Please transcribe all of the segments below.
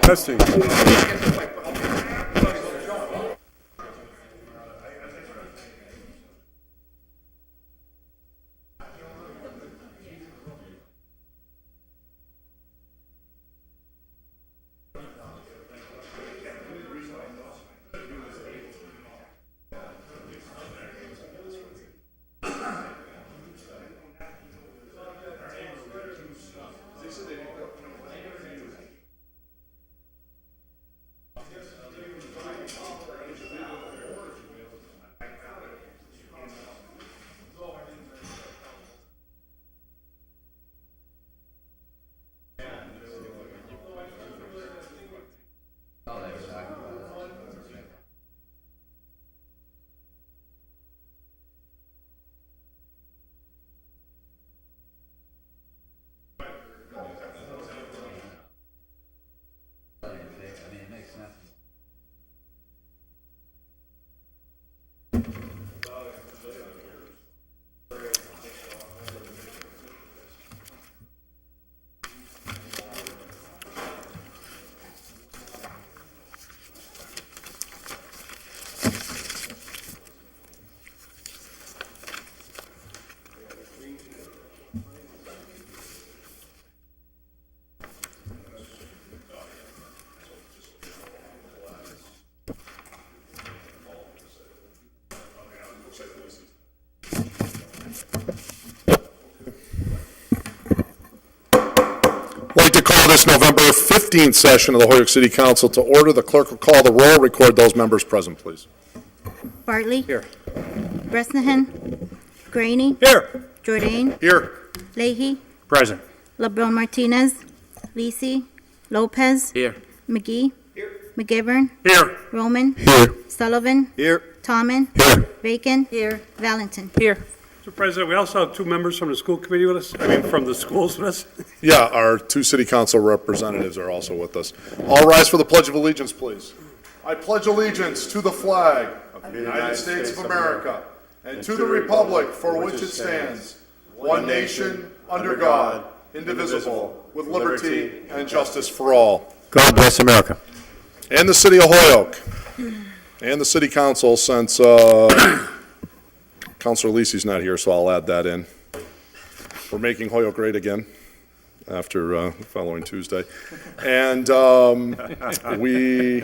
Testing. I'd like to call this November 15th session of the Holyoke City Council to order. The clerk will call the roll, record those members present, please. Bartley. Here. Bresnahan. Graney. Here. Jordan. Here. Leahy. Present. LeBron Martinez. Lisi. Lopez. Here. McGee. McGivern. Here. Roman. Here. Sullivan. Here. Tommen. Here. Bacon. Here. Valentin. Here. Mr. President, we also have two members from the school committee with us, from the schools with us. Yeah, our two city council representatives are also with us. All rise for the Pledge of Allegiance, please. I pledge allegiance to the flag of the United States of America and to the republic for which it stands, one nation, under God, indivisible, with liberty and justice for all. God bless America. And the city of Holyoke. And the city council, since Councilor Lisi's not here, so I'll add that in. We're making Holyoke great again after following Tuesday. And we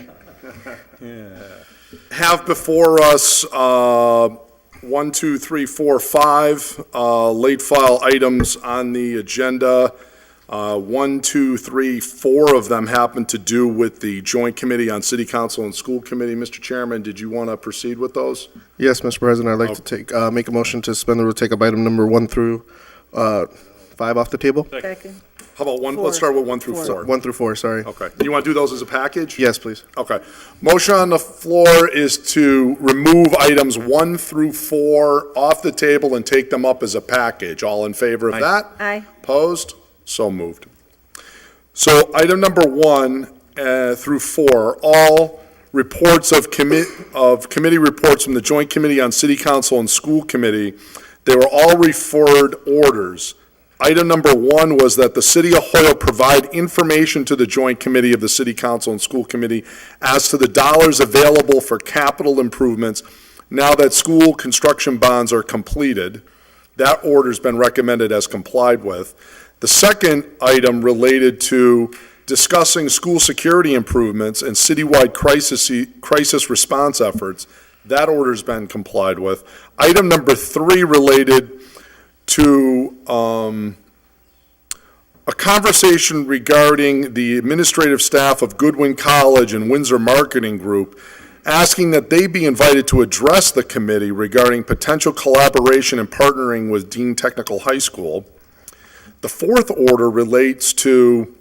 have before us 1, 2, 3, 4, 5 late file items on the agenda. 1, 2, 3, 4 of them happen to do with the Joint Committee on City Council and School Committee. Mr. Chairman, did you want to proceed with those? Yes, Mr. President, I'd like to take, make a motion to suspend the rule, take up item number 1 through 5 off the table. Second. How about one? Let's start with 1 through 4. 1 through 4, sorry. Okay. You want to do those as a package? Yes, please. Okay. Motion on the floor is to remove items 1 through 4 off the table and take them up as a package. All in favor of that? Aye. Opposed? So moved. So item number 1 through 4, all reports of committee reports from the Joint Committee on City Council and School Committee, they were all referred orders. Item number 1 was that the City of Holyoke provide information to the Joint Committee of the City Council and School Committee as to the dollars available for capital improvements now that school construction bonds are completed. That order's been recommended as complied with. The second item related to discussing school security improvements and citywide crisis response efforts. That order's been complied with. Item number 3 related to a conversation regarding the administrative staff of Goodwin College and Windsor Marketing Group, asking that they be invited to address the committee regarding potential collaboration and partnering with Dean Technical High School. The fourth order relates to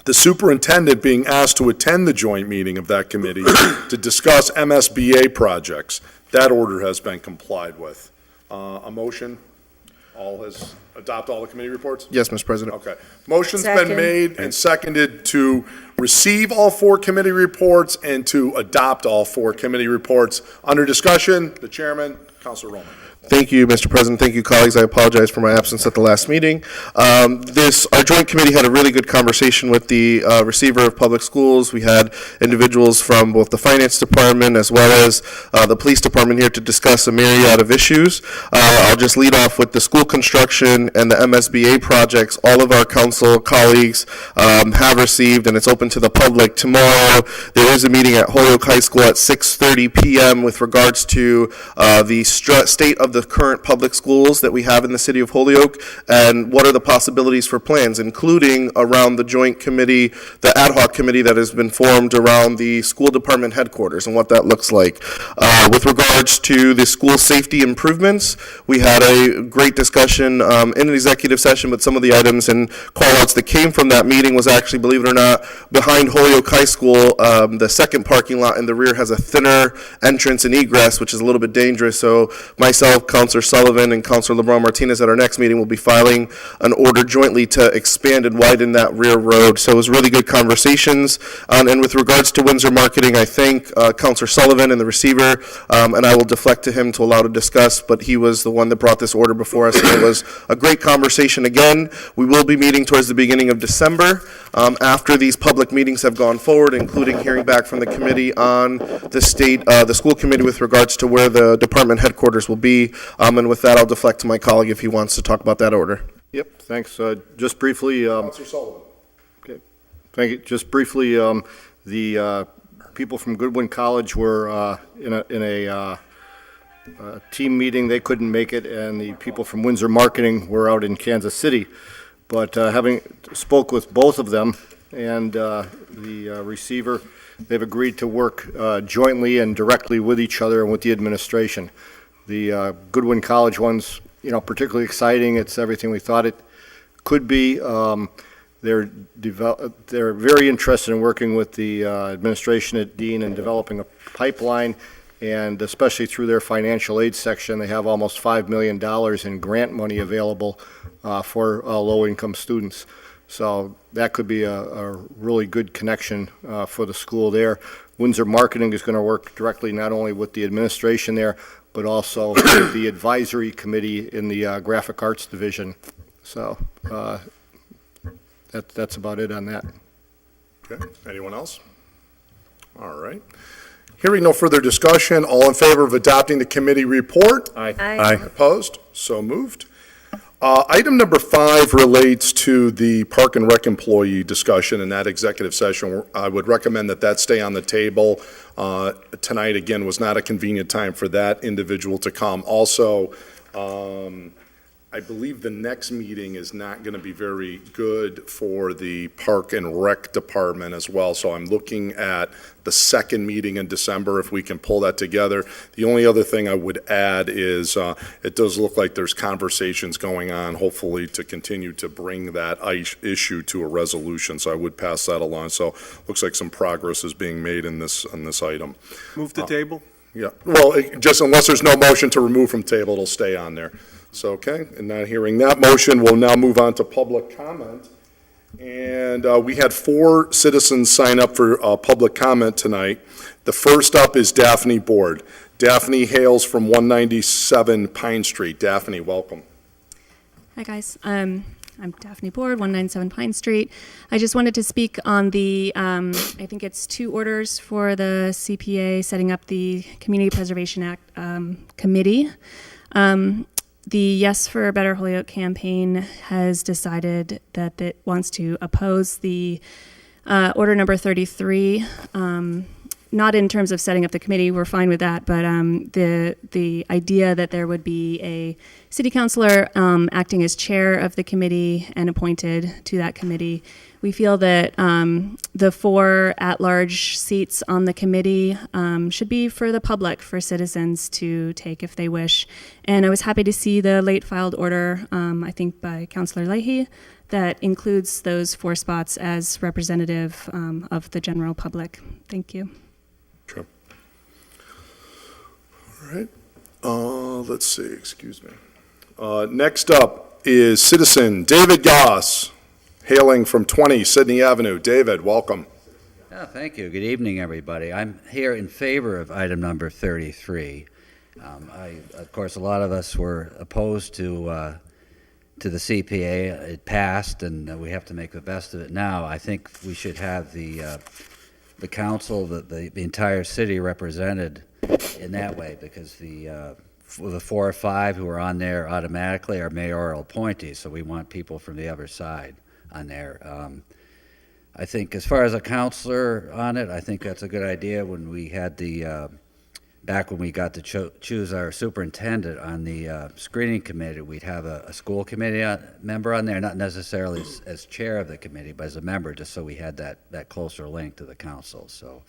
the superintendent being asked to attend the joint meeting of that committee to discuss MSBA projects. That order has been complied with. A motion? Adopt all the committee reports? Yes, Mr. President. Okay. Motion's been Second. made and seconded to receive all 4 committee reports and to adopt all 4 committee reports. Under discussion, the chairman, Councilor Roman. Thank you, Mr. President. Thank you, colleagues. I apologize for my absence at the last meeting. Our joint committee had a really good conversation with the receiver of public schools. We had individuals from both the finance department as well as the police department here to discuss a myriad of issues. I'll just lead off with the school construction and the MSBA projects. All of our council colleagues have received, and it's open to the public. Tomorrow, there is a meeting at Holyoke High School at 6:30 p.m. with regards to the state of the current public schools that we have in the city of Holyoke, and what are the possibilities for plans, including around the joint committee, the ad hoc committee that has been formed around the school department headquarters and what that looks like. With regards to the school safety improvements, we had a great discussion in an executive session, but some of the items and call-outs that came from that meeting was actually, believe it or not, behind Holyoke High School, the second parking lot in the rear has a thinner entrance and egress, which is a little bit dangerous. So myself, Councilor Sullivan, and Councilor LeBron Martinez at our next meeting will be filing an order jointly to expand and widen that rear road. So it was really good conversations. And with regards to Windsor marketing, I thank Councilor Sullivan and the receiver, and I will deflect to him to allow to discuss, but he was the one that brought this order before us, and it was a great conversation. Again, we will be meeting towards the beginning of December, after these public meetings have gone forward, including hearing back from the committee on the school committee with regards to where the department headquarters will be. And with that, I'll deflect to my colleague if he wants to talk about that order. Yep, thanks. Just briefly, Counselor Sullivan. okay, thank you. Just briefly, the people from Goodwin College were in a team meeting. They couldn't make it, and the people from Windsor Marketing were out in Kansas City. But having spoke with both of them and the receiver, they've agreed to work jointly and directly with each other and with the administration. The Goodwin College one's, particularly exciting. It's everything we thought it could be. They're very interested in working with the administration at Dean and developing a pipeline, and especially through their financial aid section, they have almost $5 million in grant money available for low-income students. So that could be a really good connection for the school there. Windsor Marketing is going to work directly not only with the administration there, but also with the advisory committee in the graphic arts division. So that's about it on that. Okay, anyone else? All right. Hearing no further discussion, all in favor of adopting the committee report? Aye. Opposed? So moved. Item number 5 relates to the Park and Rec employee discussion in that executive session. I would recommend that stay on the table. Tonight, again, was not a convenient time for that individual to come. Also, I believe the next meeting is not going to be very good for the Park and Rec department as well. So I'm looking at the second meeting in December, if we can pull that together. The only other thing I would add is it does look like there's conversations going on, hopefully, to continue to bring that issue to a resolution. So I would pass that along. So looks like some progress is being made on this item. Move the table? Yeah, well, just unless there's no motion to remove from table, it'll stay on there. So, okay, and not hearing that motion, we'll now move on to public comment. And we had 4 citizens sign up for public comment tonight. The first up is Daphne Board. Daphne hails from 197 Pine Street. Daphne, welcome. Hi, guys. I'm Daphne Board, 197 Pine Street. I just wanted to speak on the, I think it's 2 orders for the CPA setting up the Community Preservation Act committee. The Yes for a Better Holyoke campaign has decided that it wants to oppose the order number 33. Not in terms of setting up the committee, we're fine with that, but the idea that there would be a city councilor acting as chair of the committee and appointed to that committee. We feel that the 4 at-large seats on the committee should be for the public, for citizens to take if they wish. And I was happy to see the late filed order, I think by Councilor Leahy, that includes those 4 spots as representative of the general public. Thank you. Sure. All right. Let's see, excuse me. Next up is citizen David Goss, hailing from 20 Sydney Avenue. David, welcome. Thank you. Good evening, everybody. I'm here in favor of item number 33. Of course, a lot of us were opposed to the CPA. It passed, and we have to make the best of it now. I think we should have the council, the entire city represented in that way, because the 4 or 5 who are on there automatically are mayoral appointees, so we want people from the other side on there. I think as far as a counselor on it, I think that's a good idea. When we had back when we got to choose our superintendent on the screening committee, we'd have a school committee member on there, not necessarily as chair of the committee, but as a member, just so we had that closer link to the council. So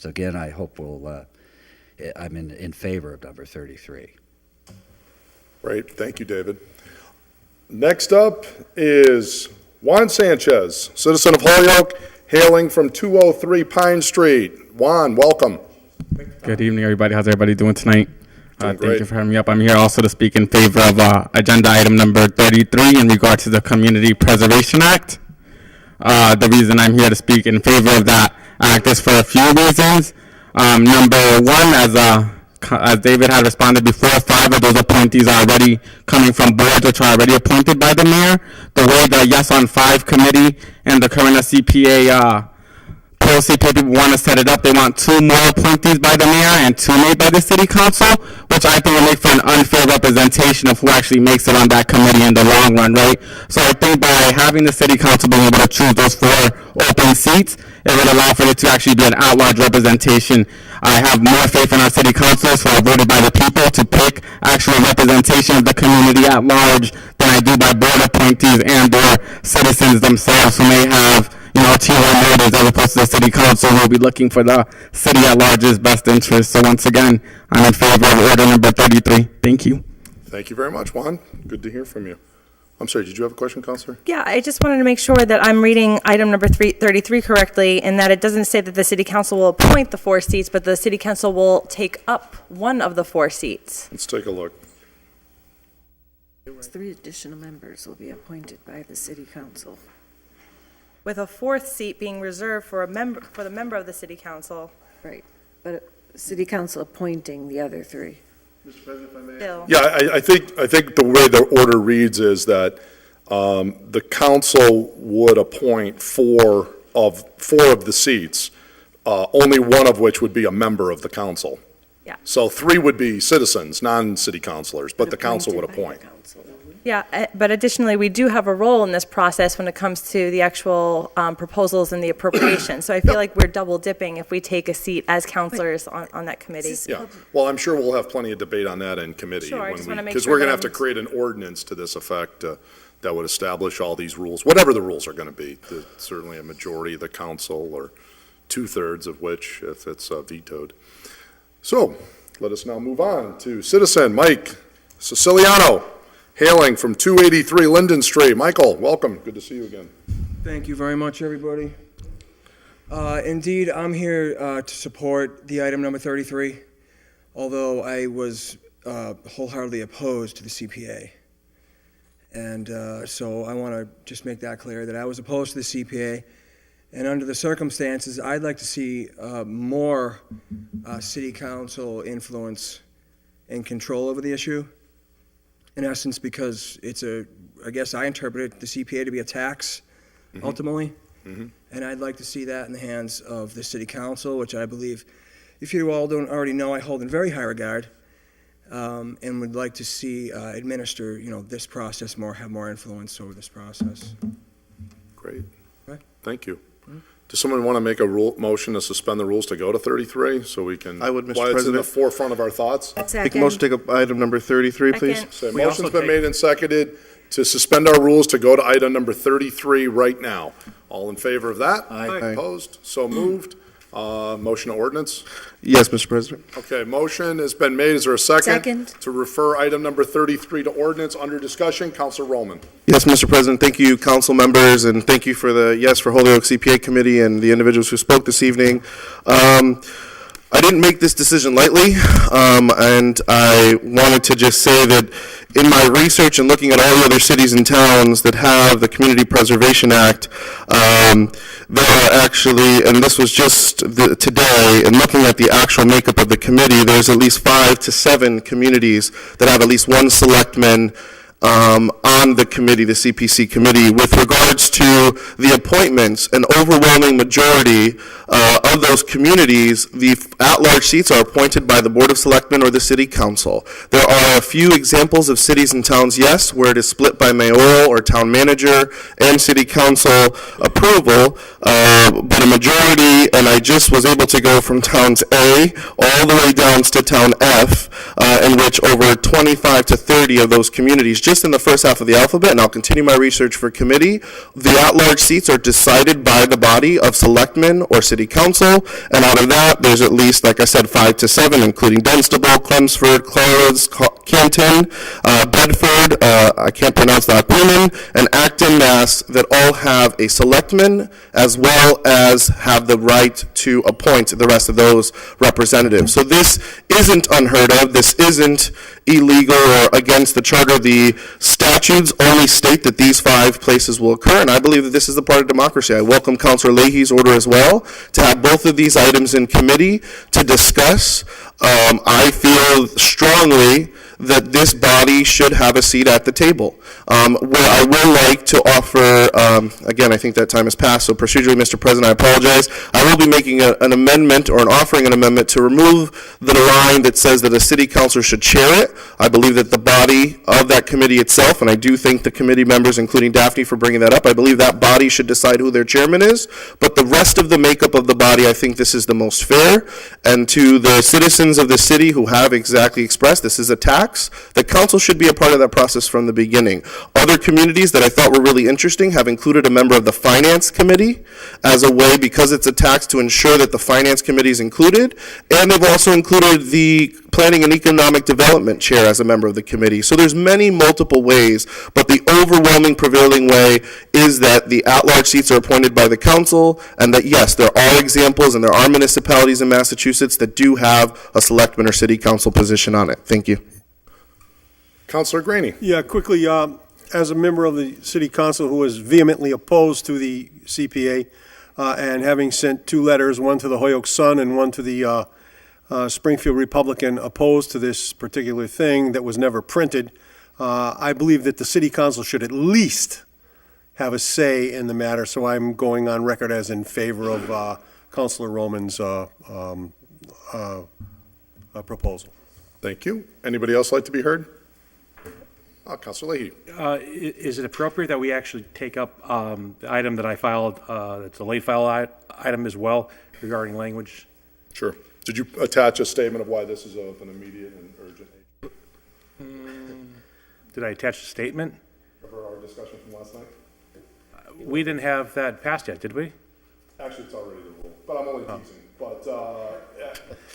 again, I hope I'm in favor of number 33. Great, thank you, David. Next up is Juan Sanchez, citizen of Holyoke, hailing from 203 Pine Street. Juan, welcome. Good evening, everybody. How's everybody doing tonight? Doing Thank great. you for having me up. I'm here also to speak in favor of agenda item number 33 in regard to the Community Preservation Act. The reason I'm here to speak in favor of that act is for a few reasons. Number one, as David had responded before, 5 of those appointees are already coming from boards which are already appointed by the mayor. The way the Yes on 5 committee and the current CPA CPA people want to set it up, they want 2 more appointees by the mayor and 2 made by the city council, which I think will make for an unfair representation of who actually makes it on that committee in the long run, right? So I think by having the city council being able to choose those 4 open seats, it would allow for it to actually be an at-large representation. I have more faith in our city councilors who are voted by the people to pick actual representation of the community at large than I do by board appointees and/or citizens themselves who may have, ulterior motives as opposed to the city council who will be looking for the city at large's best interest. So once again, I'm in favor of order number 33. Thank you. Thank you very much, Juan. Good to hear from you. I'm sorry, did you have a question, Counselor? Yeah, I just wanted to make sure that I'm reading item number 33 correctly, and that it doesn't say that the city council will appoint the 4 seats, but the city council will take up one of the 4 seats. Let's take a look. 3 additional members will be appointed by the city council. With a 4th seat being reserved for the member of the city council. Right, but city council appointing the other 3. Bill. Yeah, I think the way the order reads is that the council would appoint 4 of the seats, only one of which would be a member of the council. Yeah. So 3 would be citizens, non-city councilors, but the council would appoint. Yeah, but additionally, we do have a role in this process when it comes to the actual proposals and the appropriation. So I feel like we're double dipping if we take a seat as counselors on that committee. Yeah, well, I'm sure we'll have plenty of debate on that in committee. Sure, I just wanna make because sure we're going to that have to I'm- create an ordinance to this effect that would establish all these rules, whatever the rules are going to be. Certainly a majority of the council, or 2/3 of which, if it's vetoed. So, let us now move on to citizen Mike Siciliano, hailing from 283 Linden Street. Michael, welcome. Good to see you again. Thank you very much, everybody. Indeed, I'm here to support the item number 33, although I was wholeheartedly opposed to the CPA. And so I want to just make that clear, that I was opposed to the CPA. And under the circumstances, I'd like to see more city council influence and control over the issue. In essence, because I guess I interpreted the CPA to be a tax, ultimately. And I'd like to see that in the hands of the city council, which I believe, if you all don't already know, I hold in very high regard, and would like to see administer, this process have more influence over this process. Great. Right. Thank you. Does someone want to make a motion to suspend the rules to go to 33, so we can? I would, Mr. While it's in the President. forefront of our thoughts? Make a motion to take up item number 33, please. Second. So We motion's also been made and seconded to suspend our rules to go to item number 33 right now. All in favor of that? Aye. Opposed? So moved. Motion to ordinance? Yes, Mr. President. Okay, motion has been made. Is there a second? Second. To refer item number 33 to ordinance under discussion. Counselor Roman. Yes, Mr. President, thank you, council members, and thank you for the yes for Holyoke CPA Committee and the individuals who spoke this evening. I didn't make this decision lightly, and I wanted to just say that in my research and looking at all the other cities and towns that have the Community Preservation Act, there are actually, and this was just today, and looking at the actual makeup of the committee, there's at least 5 to 7 communities that have at least one selectman on the committee, the CPC committee. With regards to the appointments, an overwhelming majority of those communities, the at-large seats are appointed by the Board of Selectmen or the City Council. There are a few examples of cities and towns, yes, where it is split by mayoral or town manager and City Council approval, but a majority, and I just was able to go from towns A all the way down to town F, in which over 25 to 30 of those communities, just in the first half of the alphabet, and I'll continue my research for committee, the at-large seats are decided by the body of selectmen or city council, and out of that, there's at least, like I said, 5 to 7, including Dunstable, Chelmsford, Clarence, Canton, Bedford, I can't pronounce that, Bremen, and Acton, Mass, that all have a selectman as well as have the right to appoint the rest of those representatives. So this isn't unheard of. This isn't illegal or against the charter. The statutes only state that these 5 places will occur, and I believe that this is the part of democracy. I welcome Councilor Leahy's order as well to have both of these items in committee to discuss. I feel strongly that this body should have a seat at the table. Where I will like to offer, again, I think that time has passed, so procedurally, Mr. President, I apologize. I will be making an amendment or offering an amendment to remove the line that says that a city councilor should chair it. I believe that the body of that committee itself, and I do thank the committee members, including Daphne, for bringing that up, I believe that body should decide who their chairman is, but the rest of the makeup of the body, I think this is the most fair, and to the citizens of the city who have exactly expressed this is a tax, the council should be a part of that process from the beginning. Other communities that I thought were really interesting have included a member of the finance committee as a way, because it's a tax, to ensure that the finance committee is included, and they've also included the planning and economic development chair as a member of the committee. So there's many multiple ways, but the overwhelming prevailing way is that the at-large seats are appointed by the council, and that yes, there are examples and there are municipalities in Massachusetts that do have a selectman or city council position on it. Thank you. Councilor Graney. Yeah, quickly, as a member of the city council who is vehemently opposed to the CPA, and having sent 2 letters, one to the Holyoke Sun and one to the Springfield Republican, opposed to this particular thing that was never printed, I believe that the city council should at least have a say in the matter, so I'm going on record as in favor of Councilor Roman's proposal. Thank you. Anybody else like to be heard? Councilor Leahy. Is it appropriate that we actually take up the item that I filed, it's a late file item as well, regarding language? Sure. Did you attach a statement of why this is of an immediate and urgent nature? Did I attach a statement? For our discussion from last night? We didn't have that passed yet, did we? Actually, it's already the rule, but I'm only teasing. But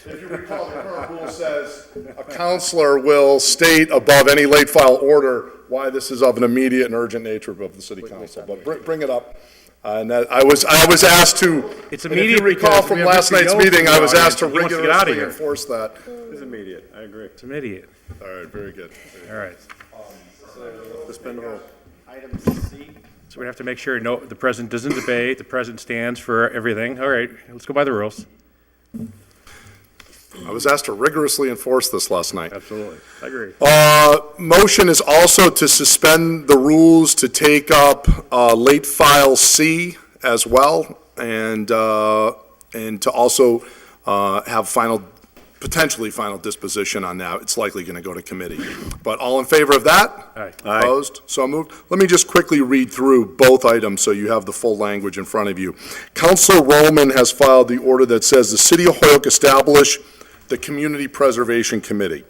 if you recall, the current rule says a councilor will state above any late file order why this is of an immediate and urgent nature of the city council. But bring it up. And that I was asked to. It's if immediate. you recall from last night's meeting, I was asked to rigorously enforce that. It's immediate, I agree. It's immediate. All right, very good. All right. Suspend the vote. Item C. So we have to make sure the president doesn't debate, the president stands for everything. All right, let's go by the rules. I was asked to rigorously enforce this last night. Absolutely, I agree. Motion is also to suspend the rules to take up late file C as well, and to also have potentially final disposition on that. It's likely going to go to committee. But all in favor of that? Aye. Opposed? So moved. Let me just quickly read through both items so you have the full language in front of you. Councilor Roman has filed the order that says the City of Holyoke establish the Community Preservation Committee.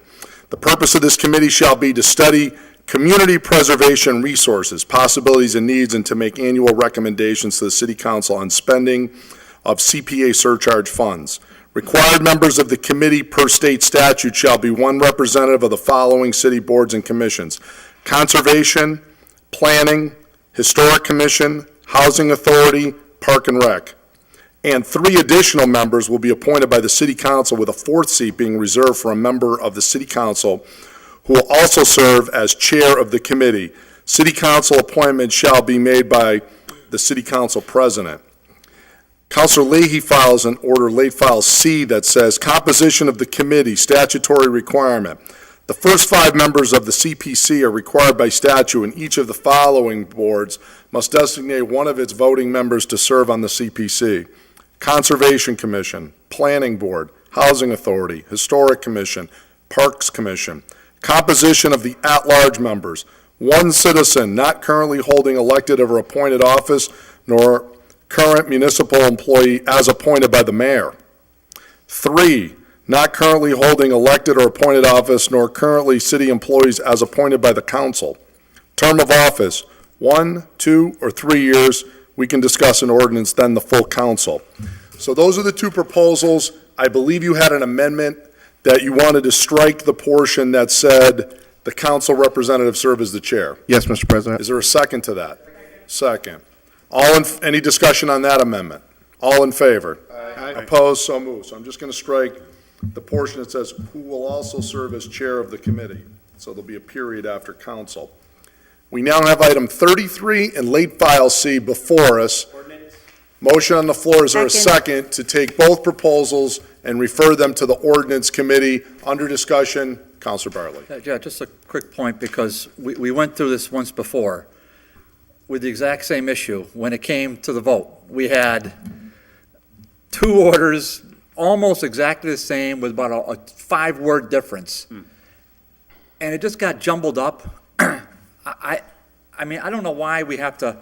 The purpose of this committee shall be to study community preservation resources, possibilities, and needs, and to make annual recommendations to the City Council on spending of CPA surcharge funds. Required members of the committee per state statute shall be one representative of the following city boards and commissions: Conservation, Planning, Historic Commission, Housing Authority, Park and Rec. And 3 additional members will be appointed by the City Council, with a 4th seat being reserved for a member of the City Council who will also serve as chair of the committee. City Council appointments shall be made by the City Council President. Councilor Leahy files an order, late file C, that says composition of the committee, statutory requirement. The first 5 members of the CPC are required by statute, and each of the following boards must designate one of its voting members to serve on the CPC: Conservation Commission, Planning Board, Housing Authority, Historic Commission, Parks Commission. Composition of the at-large members: 1 citizen not currently holding elected or appointed office, nor current municipal employee as appointed by the mayor. 3, not currently holding elected or appointed office, nor currently city employees as appointed by the council. Term of office, 1, 2, or 3 years. We can discuss an ordinance, then the full council. So those are the 2 proposals. I believe you had an amendment that you wanted to strike the portion that said the council representative serve as the chair. Yes, Mr. President. Is there a second to that? Second. Any discussion on that amendment? All in favor? Aye. Opposed? So moved. So I'm just going to strike the portion that says, who will also serve as chair of the committee. So there'll be a period after council. We now have item 33 and late file C before us. Motion on the floor. Is there a second to take both proposals and refer them to the ordinance committee under discussion? Councilor Bartley. Yeah, just a quick point, because we went through this once before with the exact same issue. When it came to the vote, we had 2 orders, almost exactly the same, with about a 5-word difference. And it just got jumbled up. I mean, I don't know why we have to,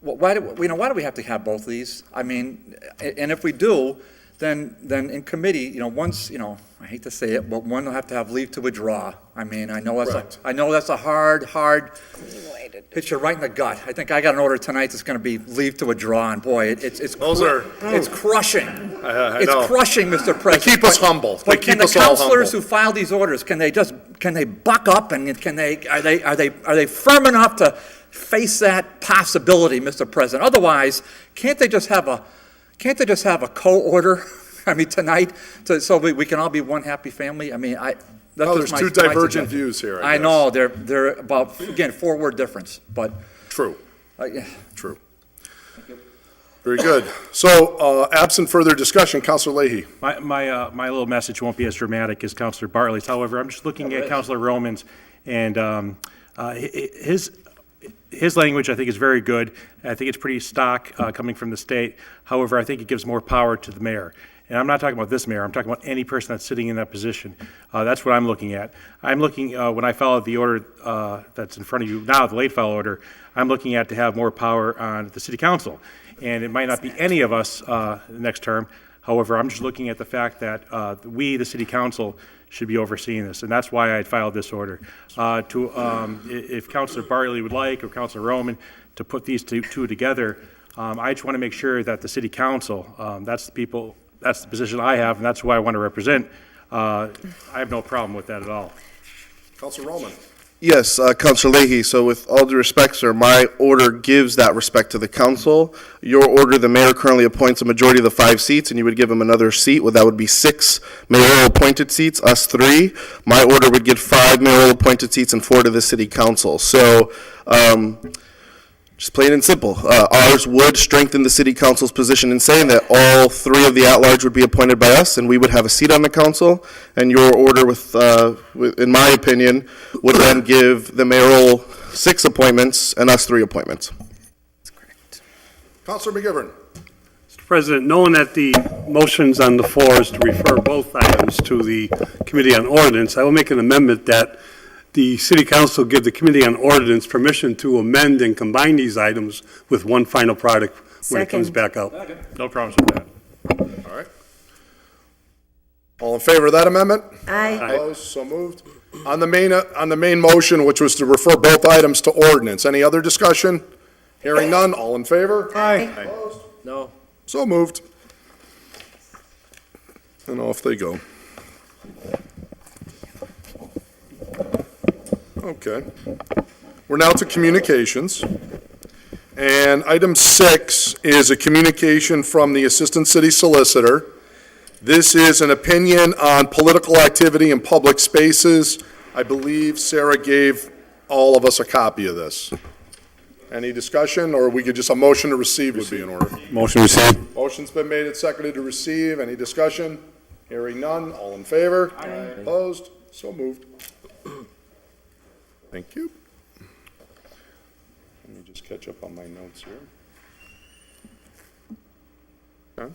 why do we have to have both of these? I mean, and if we do, then in committee, once, I hate to say it, but one will have to have leave to withdraw. I mean, I know that's a hard hit you right in the gut. I think I got an order tonight that's going to be leave to withdraw, and boy, it's crushing. It's crushing, Mr. President. They keep us humble. But can the counselors who file these orders, can they buck up, and are they firm enough to face that possibility, Mr. President? Otherwise, can't they just have a co-order? I mean, tonight, so we can all be one happy family. I mean, there's 2 divergent views here. I know they're about, again, 4-word difference, but true. Yeah. True. Very good. So, absent further discussion, Councilor Leahy. My little message won't be as dramatic as Councilor Bartley's. However, I'm just looking at Councilor Roman's, and his language, I think, is very good. I think it's pretty stock coming from the state. However, I think it gives more power to the mayor. And I'm not talking about this mayor. I'm talking about any person that's sitting in that position. That's what I'm looking at. I'm looking, when I followed the order that's in front of you now, the late file order, I'm looking at to have more power on the city council. And it might not be any of us next term. However, I'm just looking at the fact that we, the city council, should be overseeing this, and that's why I filed this order. If Councilor Bartley would like, or Councilor Roman, to put these two together, I just want to make sure that the city council, that's the position I have, and that's who I want to represent. I have no problem with that at all. Councilor Roman. Yes, Councilor Leahy, so with all due respect, sir, my order gives that respect to the council. Your order, the mayor currently appoints a majority of the 5 seats, and you would give him another seat. Well, that would be 6 mayoral appointed seats, us 3. My order would give 5 mayoral appointed seats and 4 to the city council. So, just plain and simple. Ours would strengthen the city council's position in saying that all 3 of the at-large would be appointed by us, and we would have a seat on the council. And your order, in my opinion, would then give the mayoral 6 appointments and us 3 appointments. That's correct. Councilor McGivern. Mr. President, knowing that the motions on the floor is to refer both items to the Committee on Ordinance, I will make an amendment that the City Council give the Committee on Ordinance permission to amend and combine these items with one final product when it comes back out. No problems with that. All right. All in favor of that amendment? Aye. Opposed? So moved. On the main motion, which was to refer both items to ordinance, any other discussion? Hearing none, all in favor? Aye. Opposed? No. So moved. And off they go. Okay. We're now to communications. And item 6 is a communication from the Assistant City Solicitor. This is an opinion on political activity in public spaces. I believe Sarah gave all of us a copy of this. Any discussion, or we could just, a motion to receive would be in order. Motion received. Motion's been made and seconded to receive. Any discussion? Hearing none. All in favor? Aye. Opposed? So moved. Thank you. Let me just catch up on my notes here. Okay.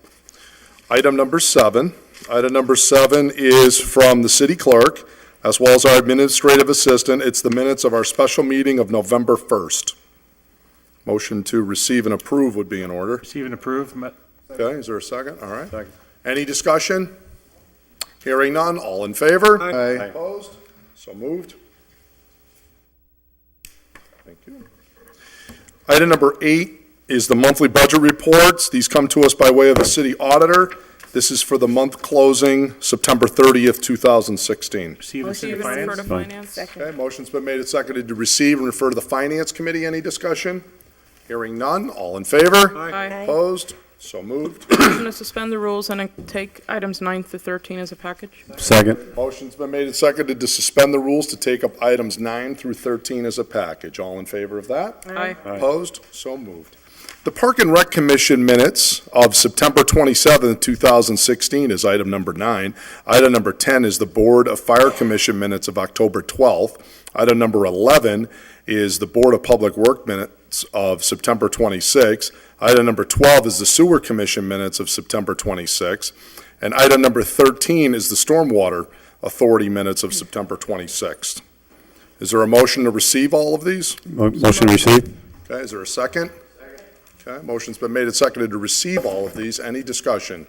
Item number 7. Item number 7 is from the city clerk, as well as our administrative assistant. It's the minutes of our special meeting of November 1st. Motion to receive and approve would be in order. Receive and approve. Okay, is there a second? All right. Second. Any discussion? Hearing none, all in favor? Aye. Opposed? So moved. Thank you. Item number 8 is the monthly budget reports. These come to us by way of the city auditor. This is for the month closing September 30th, 2016. Receive and send to finance. Okay, motion's been made and seconded to receive and refer to the Finance Committee. Any discussion? Hearing none, all in favor? Aye. Opposed? So moved. Motion to suspend the rules and take items 9 through 13 as a package. Second. Motion's been made and seconded to suspend the rules to take up items 9 through 13 as a package. All in favor of that? Aye. Opposed? So moved. The Park and Rec Commission minutes of September 27th, 2016 is item number 9. Item number 10 is the Board of Fire Commission minutes of October 12th. Item number 11 is the Board of Public Work minutes of September 26th. Item number 12 is the Sewer Commission minutes of September 26th. And item number 13 is the Stormwater Authority minutes of September 26th. Is there a motion to receive all of these? Motion received. Okay, is there a second? Okay, motion's been made and seconded to receive all of these. Any discussion?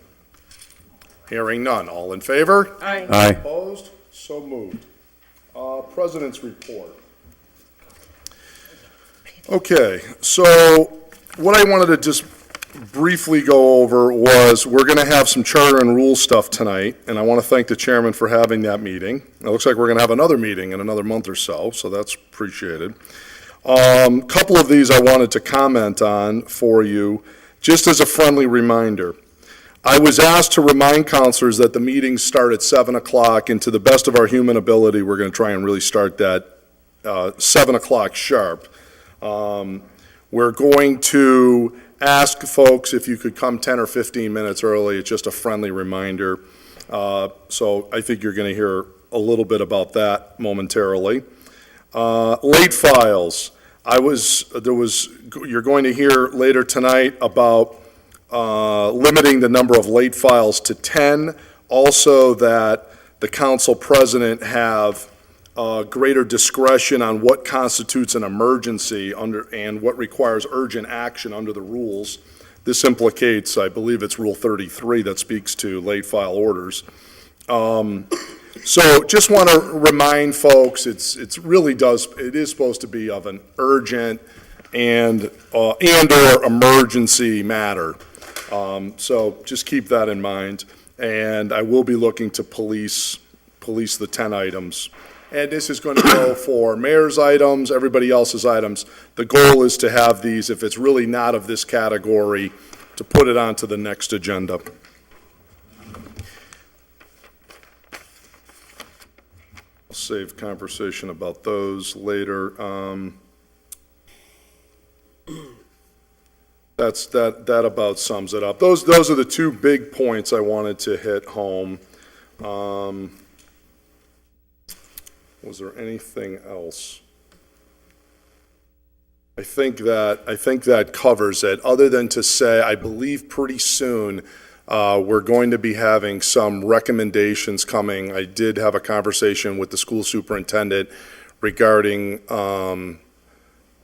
Hearing none. All in favor? Aye. Aye. Opposed? So moved. President's report. Okay, so what I wanted to just briefly go over was we're going to have some charter and rule stuff tonight, and I want to thank the chairman for having that meeting. It looks like we're going to have another meeting in another month or so that's appreciated. Couple of these I wanted to comment on for you, just as a friendly reminder. I was asked to remind counselors that the meetings start at 7 o'clock, and to the best of our human ability, we're going to try and really start that 7 o'clock sharp. We're going to ask folks if you could come 10 or 15 minutes early. It's just a friendly reminder. So I think you're going to hear a little bit about that momentarily. Late files. You're going to hear later tonight about limiting the number of late files to 10. Also that the council president have greater discretion on what constitutes an emergency and what requires urgent action under the rules. This implicates, I believe it's Rule 33 that speaks to late file orders. So just want to remind folks, it is supposed to be of an urgent and or emergency matter. So just keep that in mind. And I will be looking to police the 10 items. And this is going to go for mayor's items, everybody else's items. The goal is to have these, if it's really not of this category, to put it onto the next agenda. I'll save conversation about those later. That about sums it up. Those are the two big points I wanted to hit home. Was there anything else? I think that covers it, other than to say, I believe pretty soon we're going to be having some recommendations coming. I did have a conversation with the school superintendent regarding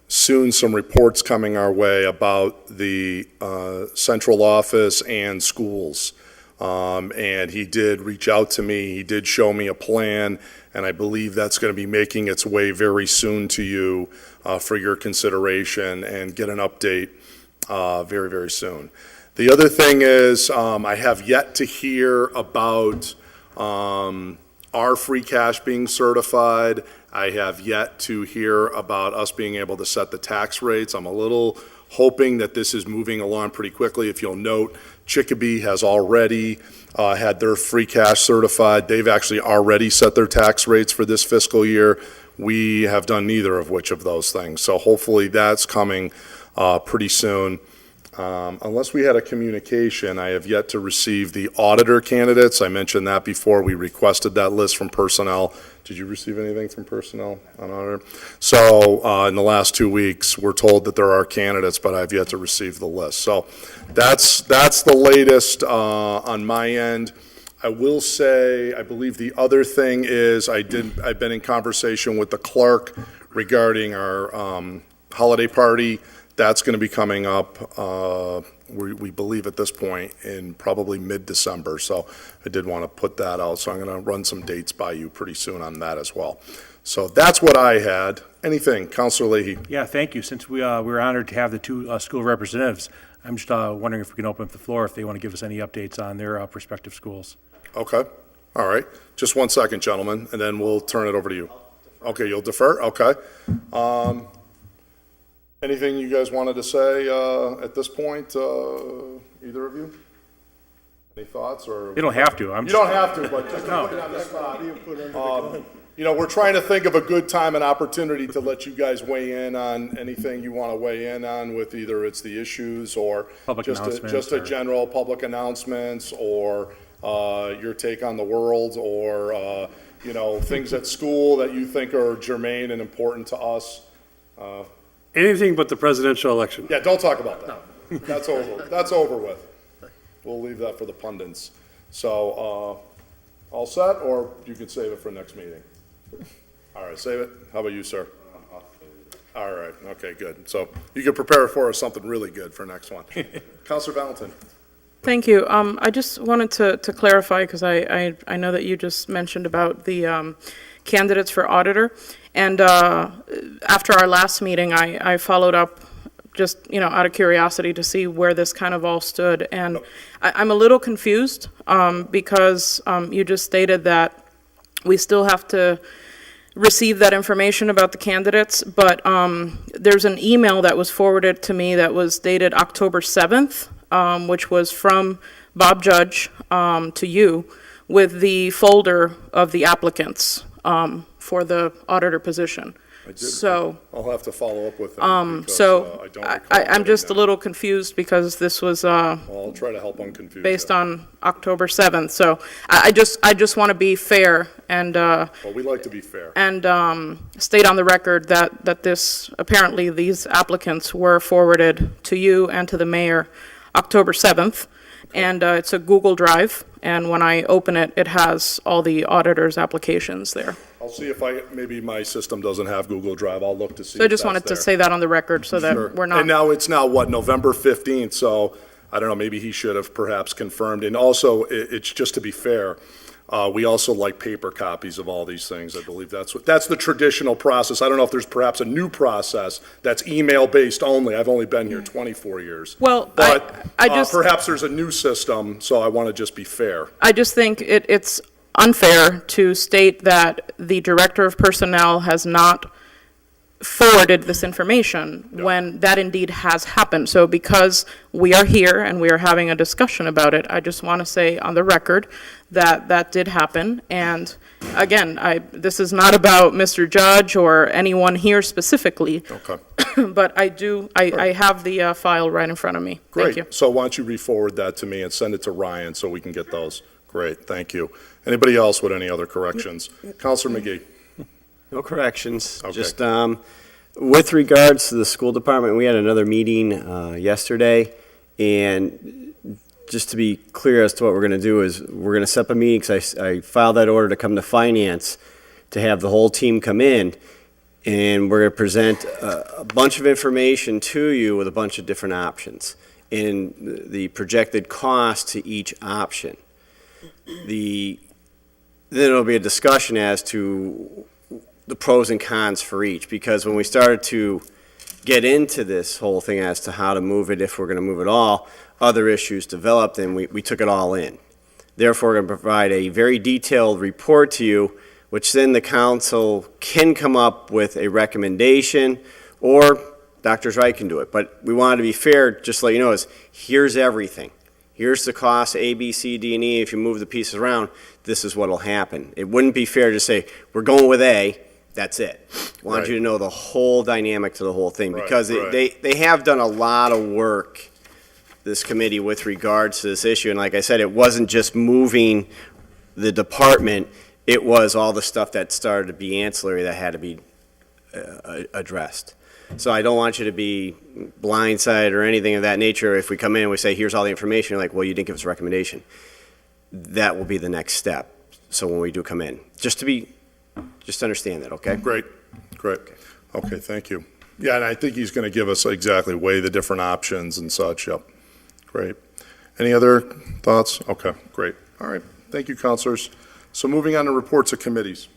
soon some reports coming our way about the central office and schools. And he did reach out to me, he did show me a plan, and I believe that's going to be making its way very soon to you for your consideration, and get an update very, very soon. The other thing is, I have yet to hear about our free cash being certified. I have yet to hear about us being able to set the tax rates. I'm a little hoping that this is moving along pretty quickly. If you'll note, Chicopee has already had their free cash certified. They've actually already set their tax rates for this fiscal year. We have done neither of which of those things. So hopefully that's coming pretty soon. Unless we had a communication, I have yet to receive the auditor candidates. I mentioned that before. We requested that list from personnel. Did you receive anything from personnel on auditor? So in the last 2 weeks, we're told that there are candidates, but I've yet to receive the list. So that's the latest on my end. I will say, I believe the other thing is I've been in conversation with the clerk regarding our holiday party. That's going to be coming up, we believe at this point, in probably mid-December. So I did want to put that out. So I'm going to run some dates by you pretty soon on that as well. So that's what I had. Anything, Councilor Leahy? Yeah, thank you. Since we're honored to have the two school representatives, I'm just wondering if we can open up the floor if they want to give us any updates on their prospective schools. Okay, all right. Just 1 second, gentlemen, and then we'll turn it over to you. Okay, you'll defer? Okay. Anything you guys wanted to say at this point, either of you? Any thoughts or? You don't have to. You don't have to, but just to put it on the spot. You know, we're trying to think of a good time and opportunity to let you guys weigh in on anything you want to weigh in on with either it's the issues or just a general public announcements or your take on the world or, you know, things at school that you think are germane and important to us. Anything but the presidential election. Yeah, don't talk about that. No. That's over with. We'll leave that for the pundits. So, all set, or you could save it for next meeting? All right, save it. How about you, sir? All right, okay, good. So you can prepare for us something really good for next one. Councilor Valentin. Thank you. I just wanted to clarify, because I know that you just mentioned about the candidates for auditor. And after our last meeting, I followed up just, you know, out of curiosity to see where this kind of all stood. And I'm a little confused because you just stated that we still have to receive that information about the candidates, but there's an email that was forwarded to me that was dated October 7th, which was from Bob Judge to you with the folder of the applicants for the auditor position. So I'll have to follow up with them. So I'm just a little confused because this was well, I'll try to help unconfuse based on October 7th. So I just want to be fair and well, we like to be fair and state on the record that this apparently these applicants were forwarded to you and to the mayor October 7th. And it's a Google Drive, and when I open it, it has all the auditor's applications there. I'll see if maybe my system doesn't have Google Drive. I'll look to see. So I just wanted to say that on the record so that we're not. And now it's what, November 15th, so I don't know, maybe he should have perhaps confirmed. And also, it's just to be fair, we also like paper copies of all these things. I believe that's the traditional process. I don't know if there's perhaps a new process that's email-based only. I've only been here 24 years. Well, but I just perhaps there's a new system, so I want to just be fair. I just think it's unfair to state that the director of personnel has not forwarded this information when that indeed has happened. So because we are here and we are having a discussion about it, I just want to say on the record that that did happen. And again, this is not about Mr. Judge or anyone here specifically. Okay. But I have the file right in front of me. Great. Thank you. So why don't you re-forward that to me and send it to Ryan so we can get those. Great, thank you. Anybody else with any other corrections? Councilor McGee. No corrections. Okay. Just with regards to the school department, we had another meeting yesterday, and just to be clear as to what we're going to do is we're going to set up a meeting, because I filed that order to come to finance to have the whole team come in, and we're going to present a bunch of information to you with a bunch of different options and the projected cost to each option. Then it'll be a discussion as to the pros and cons for each, because when we started to get into this whole thing as to how to move it, if we're going to move it all, other issues developed and we took it all in. Therefore, we're going to provide a very detailed report to you, which then the council can come up with a recommendation or Dr. Wright can do it. But we wanted to be fair, just to let you know, is here's everything. Here's the cost, A, B, C, D, and E. If you move the pieces around, this is what will happen. It wouldn't be fair to say, we're going with A, that's it. I wanted you to know the whole dynamic to the whole thing, because they have done a lot of work, this committee, with regards to this issue. And like I said, it wasn't just moving the department, it was all the stuff that started to be ancillary that had to be addressed. So I don't want you to be blindsided or anything of that nature. If we come in and we say, here's all the information, you're like, well, you didn't give us a recommendation. That will be the next step. So when we do come in, just understand that, okay? Great. Okay, thank you. Yeah, and I think he's going to give us exactly weigh the different options and such, yep. Great. Any other thoughts? Okay, great. All right, thank you, councilors. So moving on to reports of committees.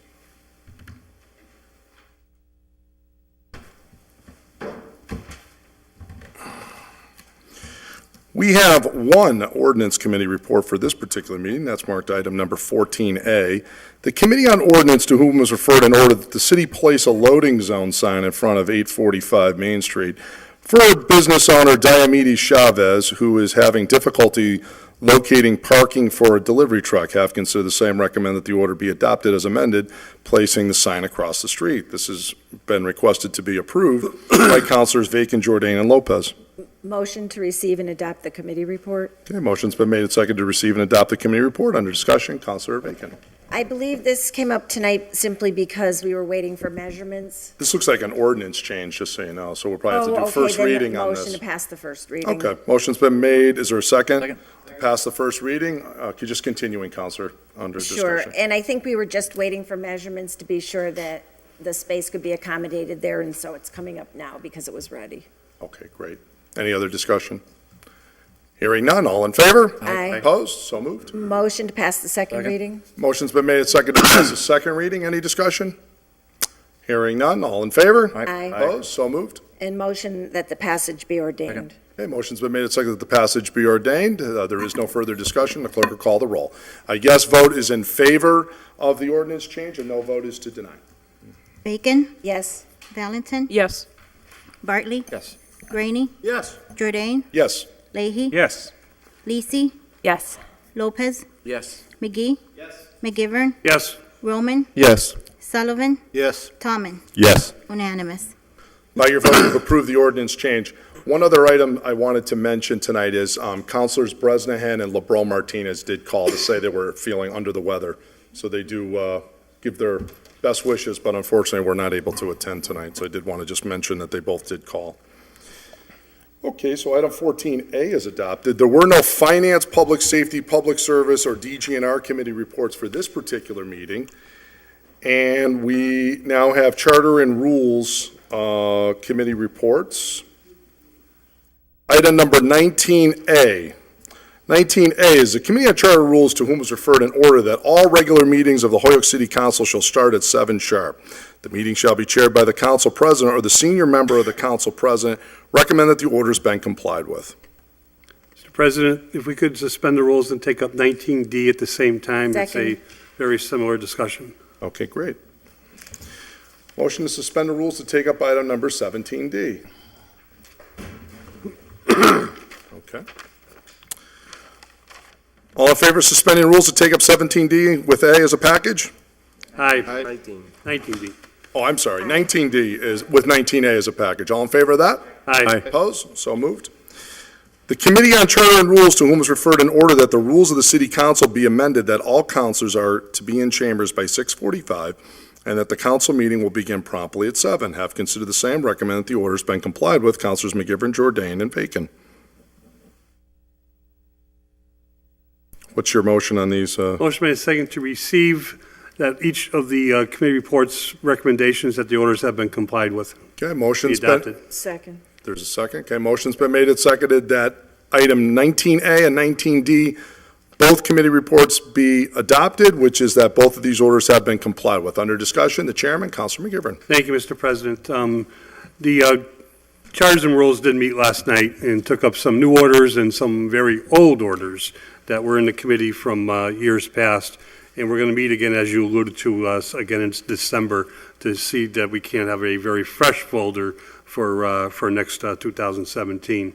We have one ordinance committee report for this particular meeting. That's marked item number 14A. The Committee on Ordinance, to whom was referred an order that the city place a loading zone sign in front of 845 Main Street for business owner Diomedes Chavez, who is having difficulty locating parking for a delivery truck. Have considered the same, recommend that the order be adopted as amended, placing the sign across the street. This has been requested to be approved by Councilors Vacan, Jordan, and Lopez. Motion to receive and adopt the committee report. Okay, motion's been made and seconded to receive and adopt the committee report. Under discussion, Councilor Vacan. I believe this came up tonight simply because we were waiting for measurements. This looks like an ordinance change, just so you know, so we'll probably have to do first reading on this. Motion to pass the first reading. Okay, motion's been made. Is there a second? Second. To pass the first reading? Could you just continuing, Councilor, under discussion? Sure, and I think we were just waiting for measurements to be sure that the space could be accommodated there, and so it's coming up now because it was ready. Okay, great. Any other discussion? Hearing none, all in favor? Aye. Opposed? So moved. Motion to pass the second reading. Motion's been made and seconded to pass the second reading. Any discussion? Hearing none, all in favor? Aye. Opposed? So moved. And motion that the passage be ordained. Okay, motion's been made and seconded that the passage be ordained. There is no further discussion. The clerk will call the roll. A yes vote is in favor of the ordinance change, and no vote is to deny. Bacon? Yes. Valentin? Yes. Bartley? Yes. Graney? Yes. Jordan? Yes. Leahy? Yes. Lisi? Yes. Lopez? Yes. McGee? Yes. McGivern? Yes. Roman? Yes. Sullivan? Yes. Tomlin? Yes. Unanimous. By your vote, you've approved the ordinance change. One other item I wanted to mention tonight is Councilors Bresnahan and LeBron Martinez did call to say they were feeling under the weather. So they do give their best wishes, but unfortunately, we're not able to attend tonight. So I did want to just mention that they both did call. Okay, so item 14A is adopted. There were no Finance, Public Safety, Public Service, or DG&R committee reports for this particular meeting. And we now have Charter and Rules committee reports. Item number 19A. 19A is the Committee on Charter Rules, to whom was referred an order that all regular meetings of the Holyoke City Council shall start at 7 sharp. The meeting shall be chaired by the council president or the senior member of the council president. Recommend that the order's been complied with. Mr. President, if we could suspend the rules and take up 19D at the same time. Second. It's a very similar discussion. Okay, great. Motion to suspend the rules to take up item number 17D. Okay. All in favor of suspending rules to take up 17D with A as a package? Aye. 19. 19D. Oh, I'm sorry, 19D is with 19A as a package. All in favor of that? Aye. Opposed? So moved. The Committee on Charter and Rules, to whom was referred an order that the rules of the City Council be amended, that all councilors are to be in chambers by 6:45, and that the council meeting will begin promptly at 7. Have considered the same, recommend that the order's been complied with. Councilors McGivern, Jordan, and Bacon. What's your motion on these? Motion made second to receive that each of the committee reports recommendations that the orders have been complied with. Okay, Be motion's been, adopted. Second. there's a second. Okay, motion's been made and seconded that item 19A and 19D, both committee reports be adopted, which is that both of these orders have been complied with. Under discussion, the chairman, Councilor McGivern. Thank you, Mr. President. The Charters and Rules did meet last night and took up some new orders and some very old orders that were in the committee from years past. And we're going to meet again, as you alluded to, again in December, to see that we can have a very fresh folder for next 2017.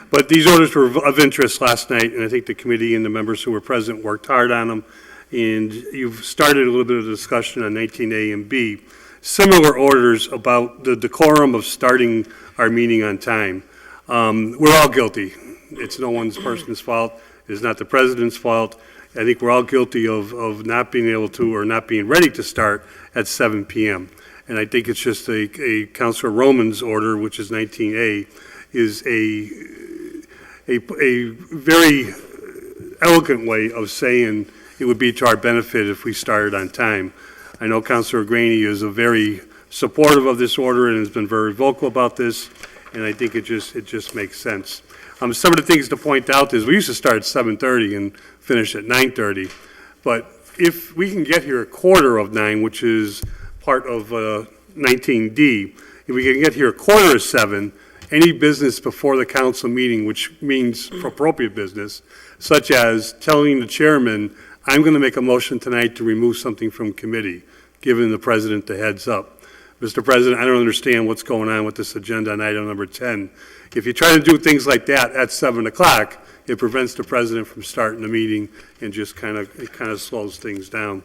But these orders were of interest last night, and I think the committee and the members who were present worked hard on them. And you've started a little bit of discussion on 19A and B. Similar orders about the decorum of starting our meeting on time. We're all guilty. It's no one's person's fault. It's not the president's fault. I think we're all guilty of not being able to or not being ready to start at 7 p.m. And I think it's just a Councilor Roman's order, which is 19A, is a very elegant way of saying it would be to our benefit if we started on time. I know Councilor Graney is very supportive of this order and has been very vocal about this, and I think it just makes sense. Some of the things to point out is we used to start at 7:30 and finish at 9:30, but if we can get here at 8:45, which is part of 19D, if we can get here at 6:45, any business before the council meeting, which means appropriate business, such as telling the chairman, I'm going to make a motion tonight to remove something from committee, giving the president the heads up. Mr. President, I don't understand what's going on with this agenda on item number 10. If you try to do things like that at 7 o'clock, it prevents the president from starting the meeting and just kind of slows things down.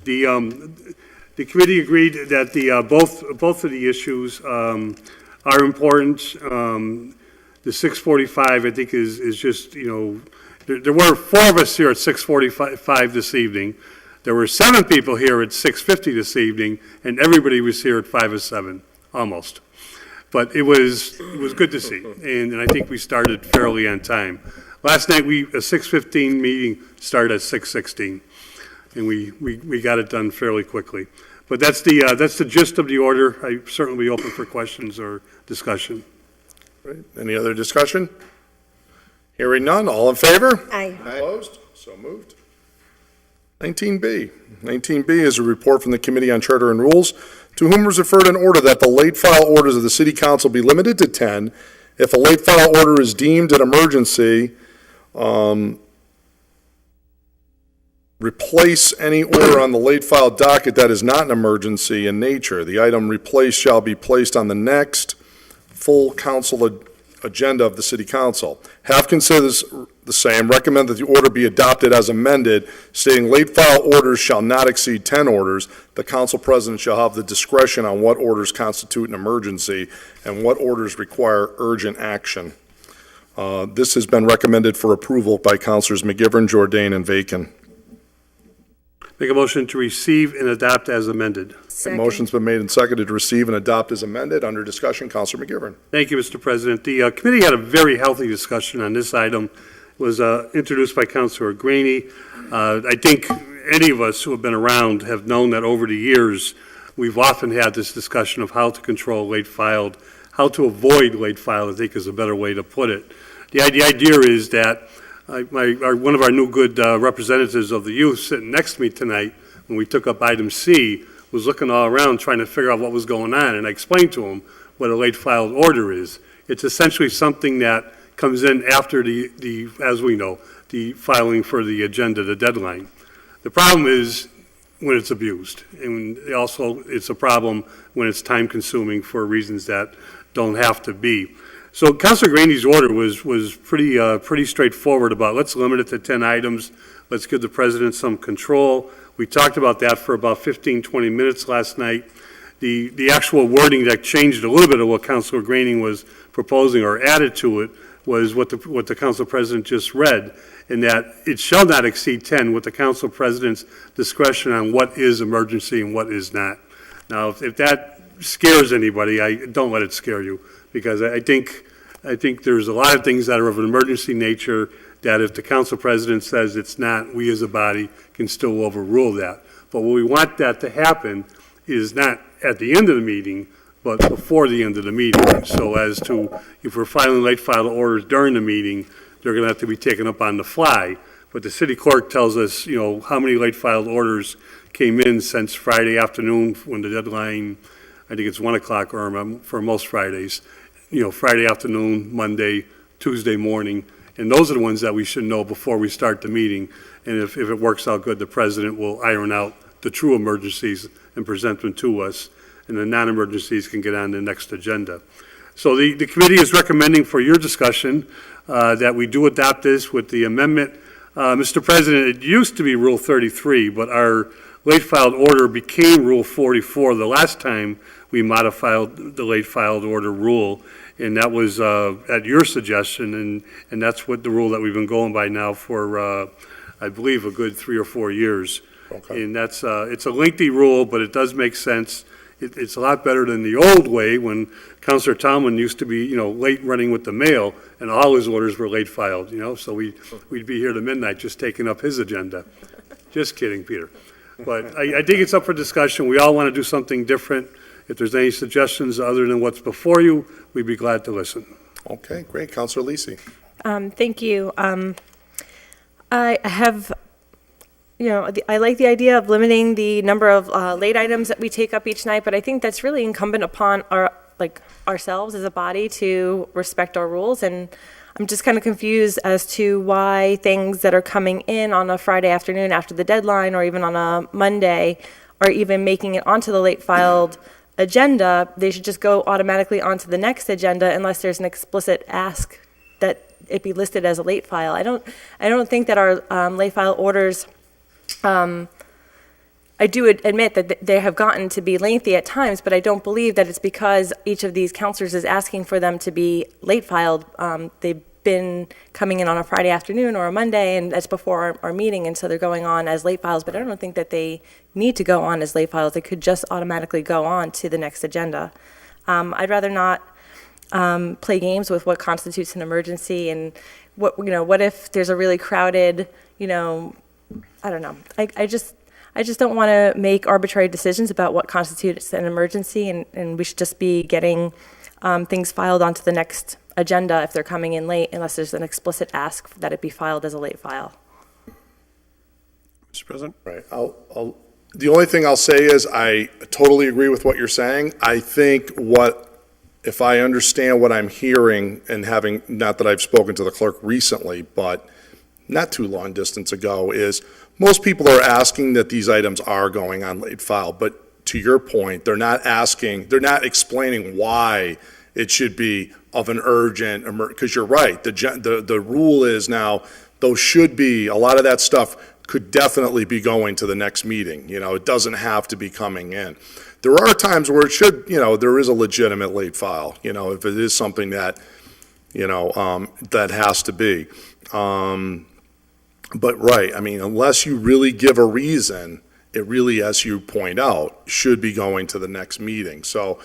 The committee agreed that both of the issues are important. The 6:45, I think, is just, there were 4 of us here at 6:45 this evening. There were 7 people here at 6:50 this evening, and everybody was here at 5:07, almost. But it was good to see, and I think we started fairly on time. Last night, a 6:15 meeting started at 6:16, and we got it done fairly quickly. But that's the gist of the order. I certainly be open for questions or discussion. Great. Any other discussion? Hearing none, all in favor? Aye. Opposed? So moved. 19B. 19B is a report from the Committee on Charter and Rules, to whom was referred an order that the late file orders of the City Council be limited to 10. If a late file order is deemed an emergency, replace any order on the late file docket that is not an emergency in nature. The item replaced shall be placed on the next full council agenda of the City Council. Have considered this the same, recommend that the order be adopted as amended, stating late file orders shall not exceed 10 orders. The council president shall have the discretion on what orders constitute an emergency and what orders require urgent action. This has been recommended for approval by Councilors McGivern, Jordan, and Vacan. Make a motion to receive and adopt as amended. A motion's been made and seconded to receive and adopt as amended. Under discussion, Councilor McGivern. Thank you, Mr. President. The committee had a very healthy discussion on this item. It was introduced by Councilor Graney. I think any of us who have been around have known that over the years, we've often had this discussion of how to control late filed, how to avoid late filed, I think is a better way to put it. The idea is that one of our new good representatives of the youth sitting next to me tonight, when we took up item C, was looking all around trying to figure out what was going on, and I explained to him what a late filed order is. It's essentially something that comes in after as we know, the filing for the agenda, the deadline. The problem is when it's abused, and also it's a problem when it's time consuming for reasons that don't have to be. So Councilor Graney's order was pretty straightforward about let's limit it to 10 items. Let's give the president some control. We talked about that for about 15, 20 minutes last night. The actual wording that changed a little bit of what Councilor Graney was proposing or added to it was what the council president just read, in that it shall not exceed 10 with the council president's discretion on what is emergency and what is not. Now, if that scares anybody, don't let it scare you, because I think there's a lot of things that are of an emergency nature that if the council president says it's not, we as a body can still overrule that. But what we want that to happen is not at the end of the meeting, but before the end of the meeting. So as to, if we're filing late file orders during the meeting, they're going to have to be taken up on the fly. But the city clerk tells us, how many late filed orders came in since Friday afternoon when the deadline, I think it's 1 o'clock or for most Fridays, Friday afternoon, Monday, Tuesday morning. And those are the ones that we should know before we start the meeting. And if it works out good, the president will iron out the true emergencies and present them to us. And the non-emergencies can get on the next agenda. So the committee is recommending for your discussion that we do adopt this with the amendment. Mr. President, it used to be Rule 33, but our late filed order became Rule 44 the last time we modified the late filed order rule, and that was at your suggestion, and that's what the rule that we've been going by now for, I believe, a good 3 or 4 years. Okay. And that's, it's a lengthy rule, but it does make sense. It's a lot better than the old way when Counselor Tomlin used to be, late running with the mail, and all his orders were late filed, so we'd be here to midnight just taking up his agenda. Just kidding, Peter. But I think it's up for discussion. We all want to do something different. If there's any suggestions other than what's before you, we'd be glad to listen. Okay, great. Counselor Lisi. Thank you. I have, I like the idea of limiting the number of late items that we take up each night, but I think that's really incumbent upon ourselves as a body to respect our rules. And I'm just kind of confused as to why things that are coming in on a Friday afternoon after the deadline, or even on a Monday, are even making it onto the late filed agenda. They should just go automatically onto the next agenda unless there's an explicit ask that it be listed as a late file. I don't think that our late file orders, I do admit that they have gotten to be lengthy at times, but I don't believe that it's because each of these counselors is asking for them to be late filed. They've been coming in on a Friday afternoon or a Monday, and that's before our meeting, and so they're going on as late files, but I don't think that they need to go on as late files. They could just automatically go on to the next agenda. I'd rather not play games with what constitutes an emergency, and what if there's a really crowded, I don't know. I just don't want to make arbitrary decisions about what constitutes an emergency, and we should just be getting things filed onto the next agenda if they're coming in late, unless there's an explicit ask that it be filed as a late file. Mr. President? Right. The only thing I'll say is I totally agree with what you're saying. I think if I understand what I'm hearing, and having, not that I've spoken to the clerk recently, but not too long distance ago, is most people are asking that these items are going on late file, but to your point, they're not explaining why it should be of an urgent, because you're right, the rule is now, those should be, a lot of that stuff could definitely be going to the next meeting. It doesn't have to be coming in. There are times where it should, there is a legitimate late file, if it is something that, that has to be. But right, unless you really give a reason, it really, as you point out, should be going to the next meeting. So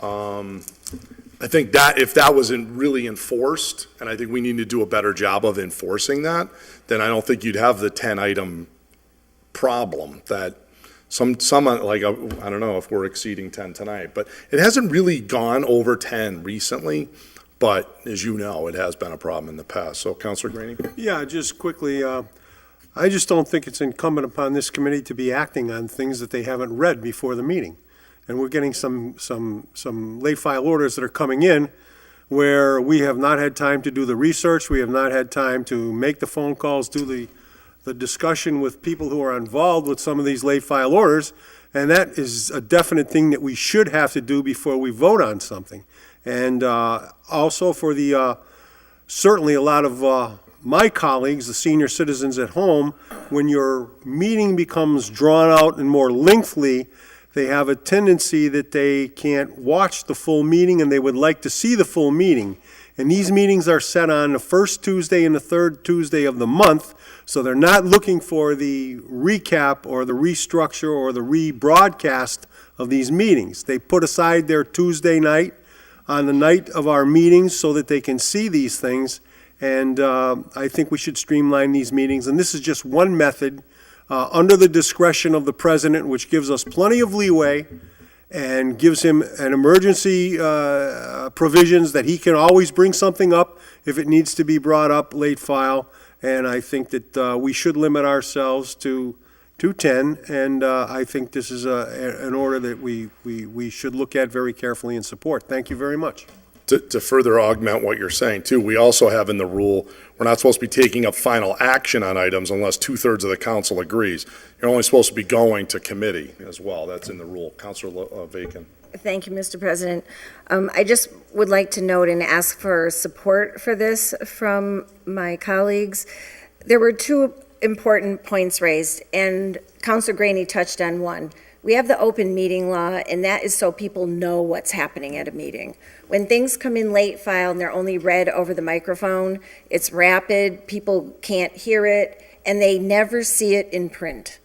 I think that if that wasn't really enforced, and I think we need to do a better job of enforcing that, then I don't think you'd have the 10-item problem that some like, I don't know if we're exceeding 10 tonight, but it hasn't really gone over 10 recently. But as you know, it has been a problem in the past. So, Councilor Graney? Yeah, just quickly, I just don't think it's incumbent upon this committee to be acting on things that they haven't read before the meeting. And we're getting some late file orders that are coming in where we have not had time to do the research, we have not had time to make the phone calls, do the discussion with people who are involved with some of these late file orders, and that is a definite thing that we should have to do before we vote on something. And also for the, certainly a lot of my colleagues, the senior citizens at home, when your meeting becomes drawn out and more lengthy, they have a tendency that they can't watch the full meeting and they would like to see the full meeting. And these meetings are set on the first Tuesday and the third Tuesday of the month, so they're not looking for the recap or the restructure or the rebroadcast of these meetings. They put aside their Tuesday night on the night of our meetings so that they can see these things. And I think we should streamline these meetings. And this is just one method under the discretion of the president, which gives us plenty of leeway and gives him an emergency provisions that he can always bring something up if it needs to be brought up late file. And I think that we should limit ourselves to 10, and I think this is an order that we should look at very carefully and support. Thank you very much. To further augment what you're saying, too, we also have in the rule, we're not supposed to be taking up final action on items unless 2/3 of the council agrees. You're only supposed to be going to committee as well. That's in the rule. Councilor Vacan. Thank you, Mr. President. I just would like to note and ask for support for this from my colleagues. There were two important points raised, and Councilor Graney touched on one. We have the open meeting law, and that is so people know what's happening at a meeting. When things come in late file and they're only read over the microphone, it's rapid, people can't hear it, and they never see it in print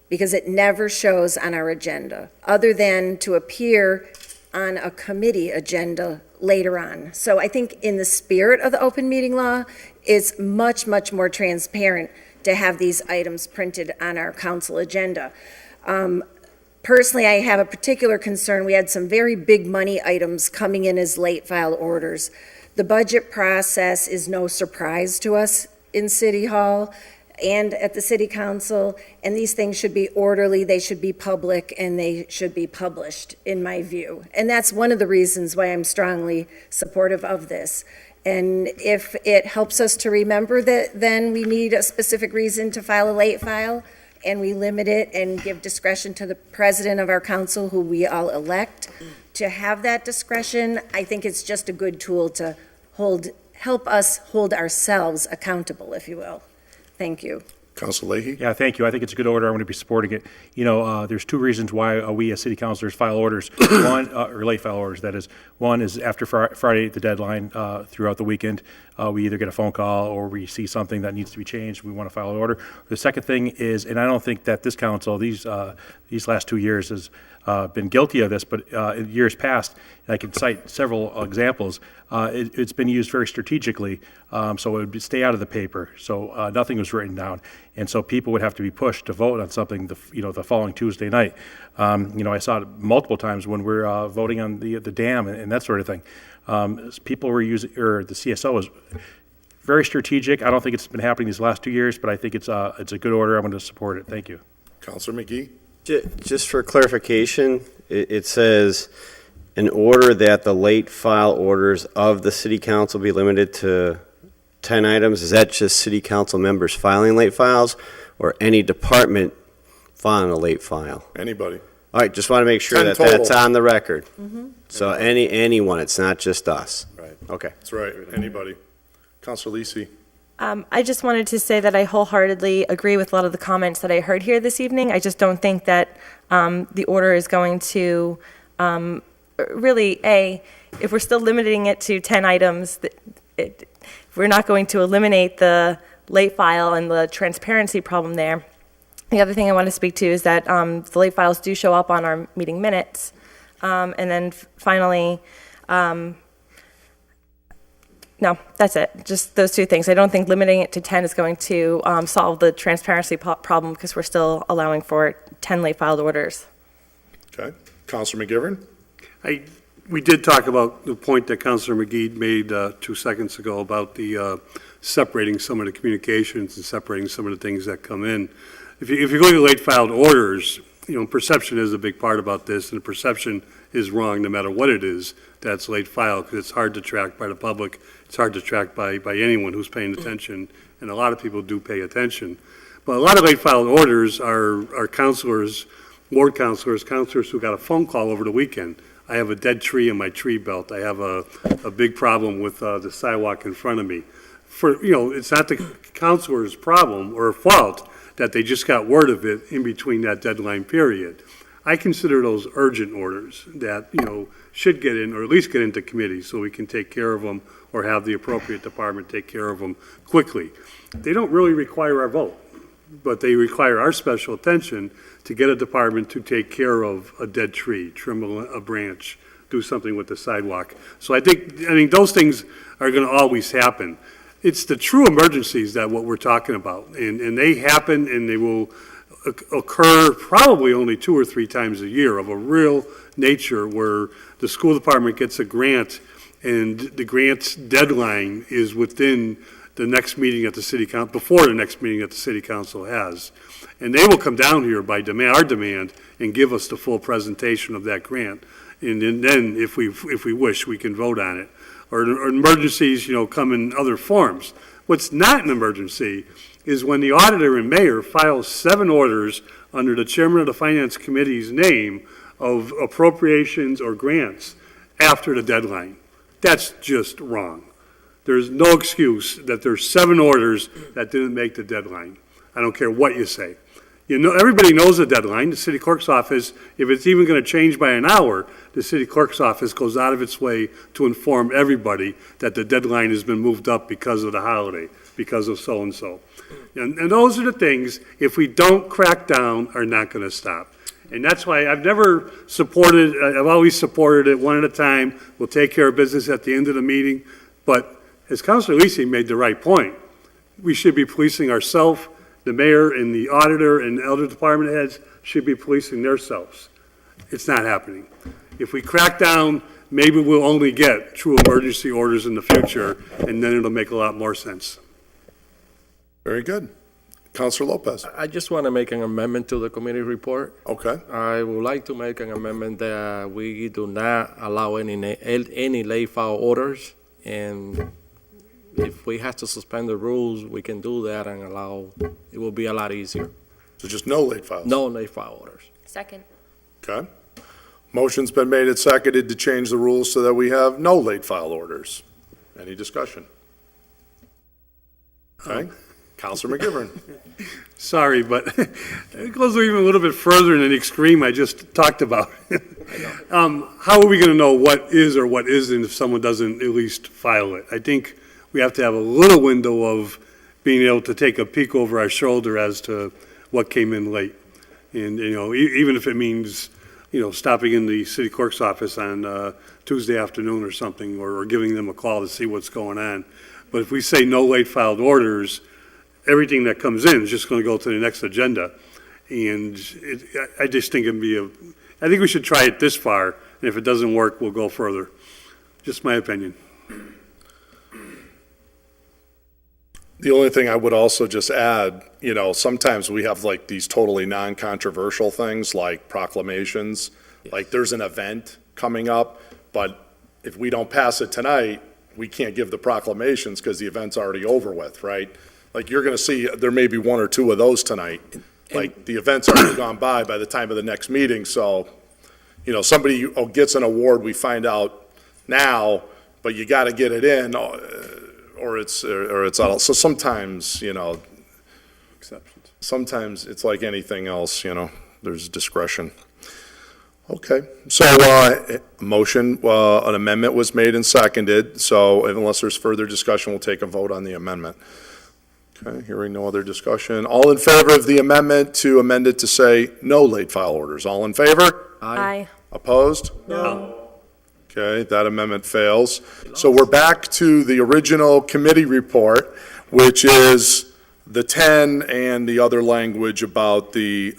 because it never shows on our agenda, other than to appear on a committee agenda later on. So I think in the spirit of the open meeting law, it's much, much more transparent to have these items printed on our council agenda. Personally, I have a particular concern. We had some very big money items coming in as late file orders. The budget process is no surprise to us in City Hall and at the City Council, and these things should be orderly, they should be public, and they should be published, in my view. And that's one of the reasons why I'm strongly supportive of this. And if it helps us to remember that then we need a specific reason to file a late file, and we limit it and give discretion to the president of our council, who we all elect, to have that discretion, I think it's just a good tool to help us hold ourselves accountable, if you will. Thank you. Council Leahy? Yeah, thank you. I think it's a good order. I'm going to be supporting it. You know, there's two reasons why we as city councilors file orders. One, or late file orders, that is. One is after Friday, the deadline, throughout the weekend, we either get a phone call or we see something that needs to be changed. We want to file an order. The second thing is, and I don't think that this council, these last 2 years has been guilty of this, but in years past, and I can cite several examples, it's been used very strategically, so it would stay out of the paper. So nothing was written down. And so people would have to be pushed to vote on something, the following Tuesday night. I saw it multiple times when we're voting on the dam and that sort of thing. People were using, or the CSO was very strategic. I don't think it's been happening these last 2 years, but I think it's a good order. I'm going to support it. Thank you. Councilor McGee? Just for clarification, it says, in order that the late file orders of the city council be limited to 10 items, is that just city council members filing late files or any department filing a late file? Anybody. All right, just want to make sure 10 that total. that's on the record. So anyone, it's not just us. Right. Okay. That's right. Anybody. Councilor Lisi? I just wanted to say that I wholeheartedly agree with a lot of the comments that I heard here this evening. I just don't think that the order is going to really, if we're still limiting it to 10 items, we're not going to eliminate the late file and the transparency problem there. The other thing I want to speak to is that the late files do show up on our meeting minutes. And then finally, no, that's it. Just those two things. I don't think limiting it to 10 is going to solve the transparency problem because we're still allowing for 10 late filed orders. Okay. Councilor McGivern? We did talk about the point that Councilor McGee made 2 seconds ago about the separating some of the communications and separating some of the things that come in. If you look at late filed orders, perception is a big part about this, and the perception is wrong no matter what it is that's late filed, because it's hard to track by the public. It's hard to track by anyone who's paying attention, and a lot of people do pay attention. But a lot of late filed orders are counselors, ward counselors who got a phone call over the weekend. I have a dead tree in my tree belt. I have a big problem with the sidewalk in front of me. It's not the counselor's problem or fault that they just got word of it in between that deadline period. I consider those urgent orders that, should get in, or at least get into committee so we can take care of them or have the appropriate department take care of them quickly. They don't really require our vote, but they require our special attention to get a department to take care of a dead tree, trim a branch, do something with the sidewalk. So I think those things are going to always happen. It's the true emergencies that what we're talking about, and they happen, and they will occur probably only 2 or 3 times a year of a real nature where the school department gets a grant and the grant's deadline is within the next meeting at the city council, before the next meeting that the city council has. And they will come down here by our demand and give us the full presentation of that grant. And then if we wish, we can vote on it. Or emergencies, come in other forms. What's not an emergency is when the auditor and mayor files 7 orders under the chairman of the finance committee's name of appropriations or grants after the deadline. That's just wrong. There's no excuse that there's 7 orders that didn't make the deadline. I don't care what you say. You know, everybody knows the deadline. The city clerk's office, if it's even going to change by an hour, the city clerk's office goes out of its way to inform everybody that the deadline has been moved up because of the holiday, because of so-and-so. And those are the things, if we don't crack down, are not going to stop. And that's why I've never supported, I've always supported it one at a time. We'll take care of business at the end of the meeting. But as Councilor Lisi made the right point, we should be policing ourselves. The mayor and the auditor and the other department heads should be policing themselves. It's not happening. If we crack down, maybe we'll only get true emergency orders in the future, and then it'll make a lot more sense. Very good. Councilor Lopez. I just want to make an amendment to the committee report. Okay. I would like to make an amendment that we do not allow any late file orders, and if we have to suspend the rules, we can do that and allow, it will be a lot easier. So just no late files? No late file orders. Second. Okay. Motion's been made and seconded to change the rules so that we have no late file orders. Any discussion? Okay. Councilor McGivern. Sorry, but it goes even a little bit further than the extreme I just talked about. How are we going to know what is or what isn't if someone doesn't at least file it? I think we have to have a little window of being able to take a peek over our shoulder as to what came in late. And, you know, even if it means, you know, stopping in the city clerk's office on Tuesday afternoon or something, or giving them a call to see what's going on. But if we say no late filed orders, everything that comes in is just going to go to the next agenda. And I just think I think we should try it this far, and if it doesn't work, we'll go further. Just my opinion. The only thing I would also just add, you know, sometimes we have like these totally non-controversial things like proclamations. Like there's an event coming up, but if we don't pass it tonight, we can't give the proclamations because the event's already over with, right? Like you're going to see there may be 1 or 2 of those tonight. Like the event's already gone by the time of the next meeting. So, you know, somebody gets an award, we find out now, but you got to get it in. Or it's out. So sometimes, you know, exceptions. Sometimes it's like anything else, you know, there's discretion. Okay, so motion, an amendment was made and seconded. So unless there's further discussion, we'll take a vote on the amendment. Okay, hearing no other discussion. All in favor of the amendment to amend it to say no late file orders? All in favor? Aye. Opposed? No. Okay, that amendment fails. So we're back to the original committee report, which is the 10 and the other language about the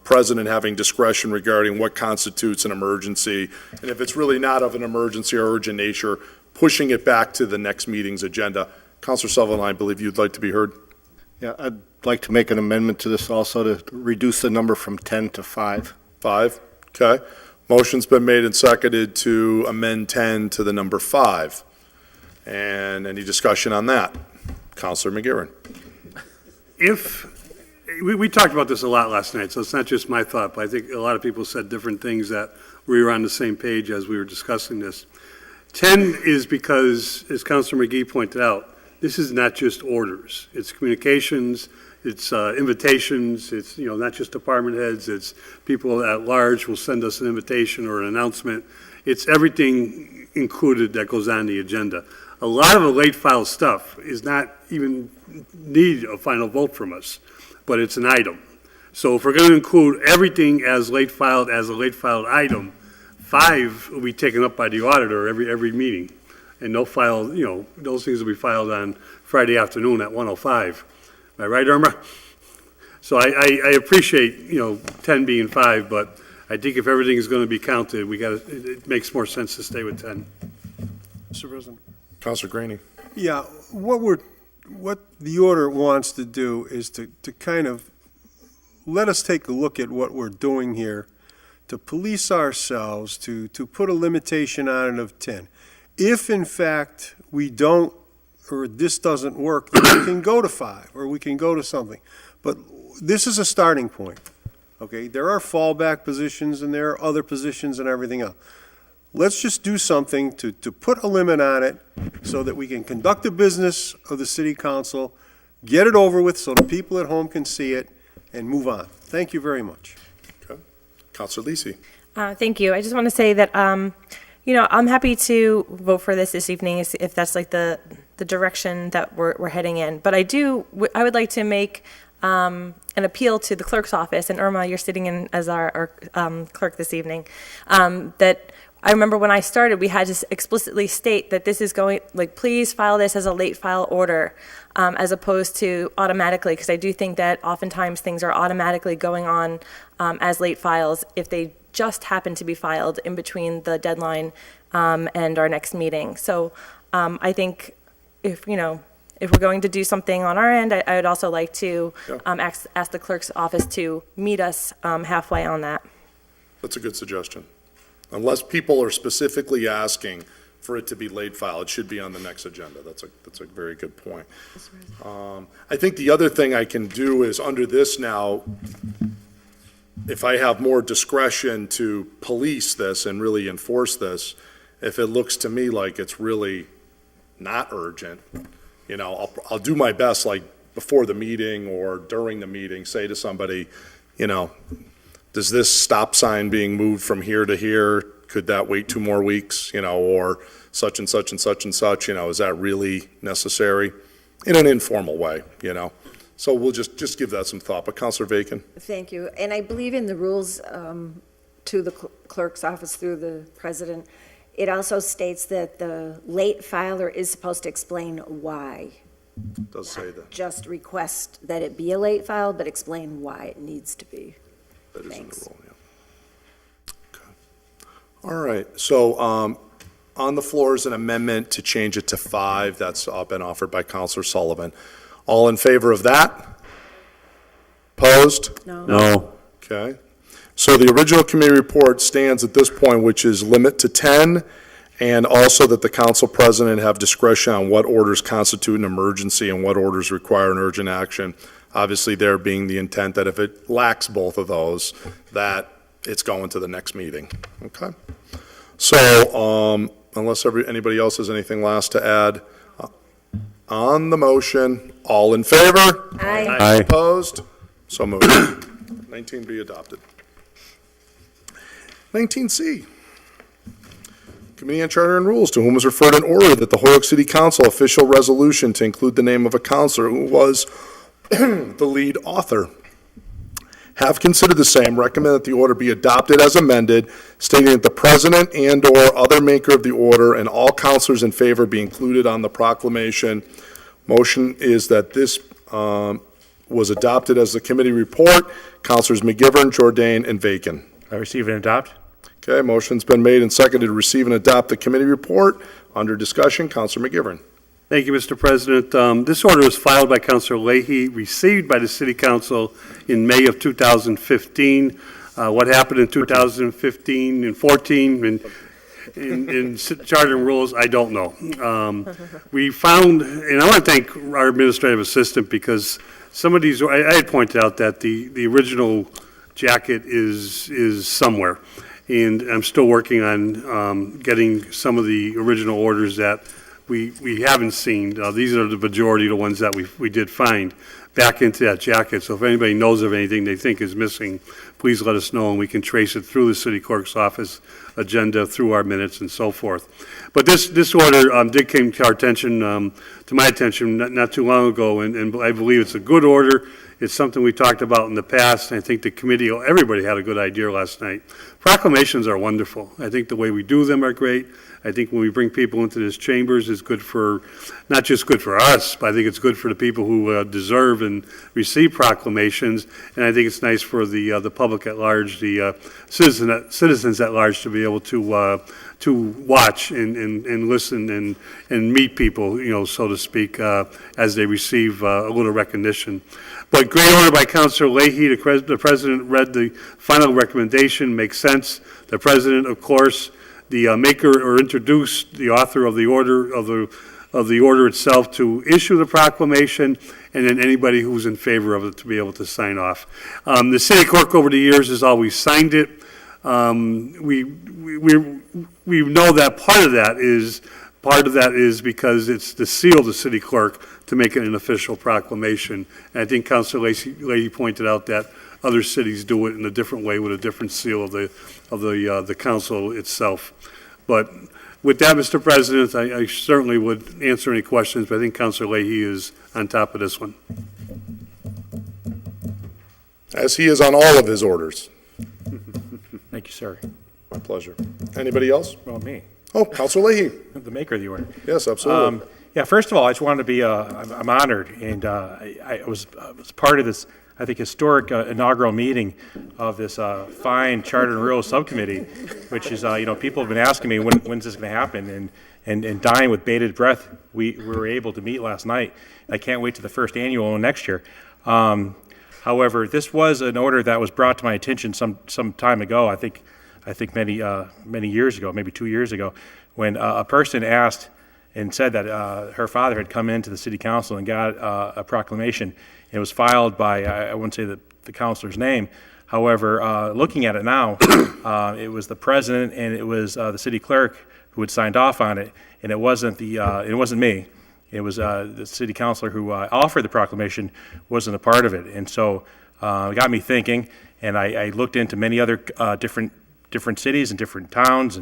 president having discretion regarding what constitutes an emergency. And if it's really not of an emergency or urgent nature, pushing it back to the next meeting's agenda. Councilor Sullivan, I believe you'd like to be heard. Yeah, I'd like to make an amendment to this also to reduce the number from 10 to 5. 5, okay. Motion's been made and seconded to amend 10 to the number 5. And any discussion on that? Councilor McGivern. We talked about this a lot last night, so it's not just my thought, but I think a lot of people said different things that we were on the same page as we were discussing this. 10 is because, as Councilor McGee pointed out, this is not just orders. It's communications, it's invitations, it's, you know, not just department heads, it's people at large will send us an invitation or an announcement. It's everything included that goes on the agenda. A lot of the late file stuff is not even need a final vote from us, but it's an item. So if we're going to include everything as a late filed item, 5 will be taken up by the auditor every meeting. And they'll file, you know, those things will be filed on Friday afternoon at 1:05. Am I right, Irma? So I appreciate, you know, 10 being 5, but I think if everything is going to be counted, it makes more sense to stay with 10. Mr. President. Councilor Graney. Yeah, what the order wants to do is to kind of let us take a look at what we're doing here, to police ourselves, to put a limitation on it of 10. If in fact we don't, or this doesn't work, then we can go to 5, or we can go to something. But this is a starting point. Okay, there are fallback positions and there are other positions and everything else. Let's just do something to put a limit on it so that we can conduct the business of the city council, get it over with so the people at home can see it, and move on. Thank you very much. Okay. Counselor Lisi. Thank you. I just want to say that, I'm happy to vote for this evening if that's like the direction that we're heading in. But I would like to make an appeal to the clerk's office, and Irma, you're sitting in as our clerk this evening, that I remember when I started, we had to explicitly state that this is please file this as a late file order, as opposed to automatically, because I do think that oftentimes things are automatically going on as late files if they just happen to be filed in between the deadline and our next meeting. So I think if we're going to do something on our end, I would also like to ask the clerk's office to meet us halfway on that. That's a good suggestion. Unless people are specifically asking for it to be late file, it should be on the next agenda. That's a very good point. I think the other thing I can do is under this now, if I have more discretion to police this and really enforce this, if it looks to me like it's really not urgent, I'll do my best, like before the meeting or during the meeting, say to somebody, does this stop sign being moved from here to here, could that wait 2 more weeks, or such and such and such and such, is that really necessary? In an informal way, So we'll just give that some thought. But Councilor Bacon? Thank you. And I believe in the rules to the clerk's office through the president, it also states that the late filer is supposed to explain why. It does say that. Just request that it be a late file, but explain why it needs to be. That is in the rule, yeah. Okay. All right, so on the floor is an amendment to change it to 5. That's been offered by Councilor Sullivan. All in favor of that? Opposed? No. Okay. So the original committee report stands at this point, which is limit to 10, and also that the council president have discretion on what orders constitute an emergency and what orders require an urgent action. Obviously, there being the intent that if it lacks both of those, that it's going to the next meeting. Okay? So, unless anybody else has anything last to add, on the motion, all in favor? Aye. Aye. Opposed? So moved. 19B adopted. 19C. Committee on Charter and Rules, to whom is referred an order that the Holyoke City Council official resolution to include the name of a counselor who was the lead author. Have considered the same, recommend that the order be adopted as amended, stating that the president and/or other maker of the order and all counselors in favor be included on the proclamation. Motion is that this was adopted as the committee report. Counselors McGivern, Jordan, and Bacon. I receive and adopt. Okay, motion's been made and seconded to receive and adopt the committee report. Under discussion, Counselor McGivern. Thank you, Mr. President. This order was filed by Councilor Leahy, received by the City Council in May of 2015. What happened in 2015 and 14 in Charter and Rules, I don't know. We found, and I want to thank our administrative assistant because some of these, I had pointed out that the original jacket is somewhere. And I'm still working on getting some of the original orders that we haven't seen. These are the majority of the ones that we did find back into that jacket. So if anybody knows of anything they think is missing, please let us know and we can trace it through the city clerk's office agenda, through our minutes and so forth. But this order did came to our attention, to my attention not too long ago, and I believe it's a good order. It's something we talked about in the past, and I think the committee, everybody had a good idea last night. Proclamations are wonderful. I think the way we do them are great. I think when we bring people into these chambers, it's good for, not just good for us, but I think it's good for the people who deserve and receive proclamations, and I think it's nice for the public at large, the citizens at large, to be able to watch and listen and meet people, so to speak, as they receive a little recognition. But great order by Councilor Leahy. The President read the final recommendation, makes sense. The President, of course, the maker or introduced the author of the order of of the order itself to issue the proclamation, and then anybody who's in favor of it to be able to sign off. The city clerk over the years has always signed it. We know that part of that is because it's the seal of the city clerk to make it an official proclamation. And I think Councilor Leahy pointed out that other cities do it in a different way with a different seal of the council itself. But with that, Mr. President, I certainly would answer any questions, but I think Councilor Leahy is on top of this one. As he is on all of his orders. Thank you, sir. My pleasure. Anybody else? Well, me. Oh, Councilor Leahy. The maker of the order. Yes, absolutely. Yeah, first of all, I just wanted to be, I'm honored, and I was part of this, I think, historic inaugural meeting of this fine Charter and Rules Subcommittee, which is, people have been asking me, when's this going to happen, and dying with bated breath. We were able to meet last night. I can't wait to the first annual next year. However, this was an order that was brought to my attention some time ago, I think many years ago, maybe 2 years ago, when a person asked and said that her father had come into the city council and got a proclamation. It was filed by, I wouldn't say the councilor's name. However, looking at it now, it was the president and it was the city clerk who had signed off on it, and it wasn't me. It was the city councilor who offered the proclamation wasn't a part of it, and so it got me thinking. And I looked into many other different cities and different towns,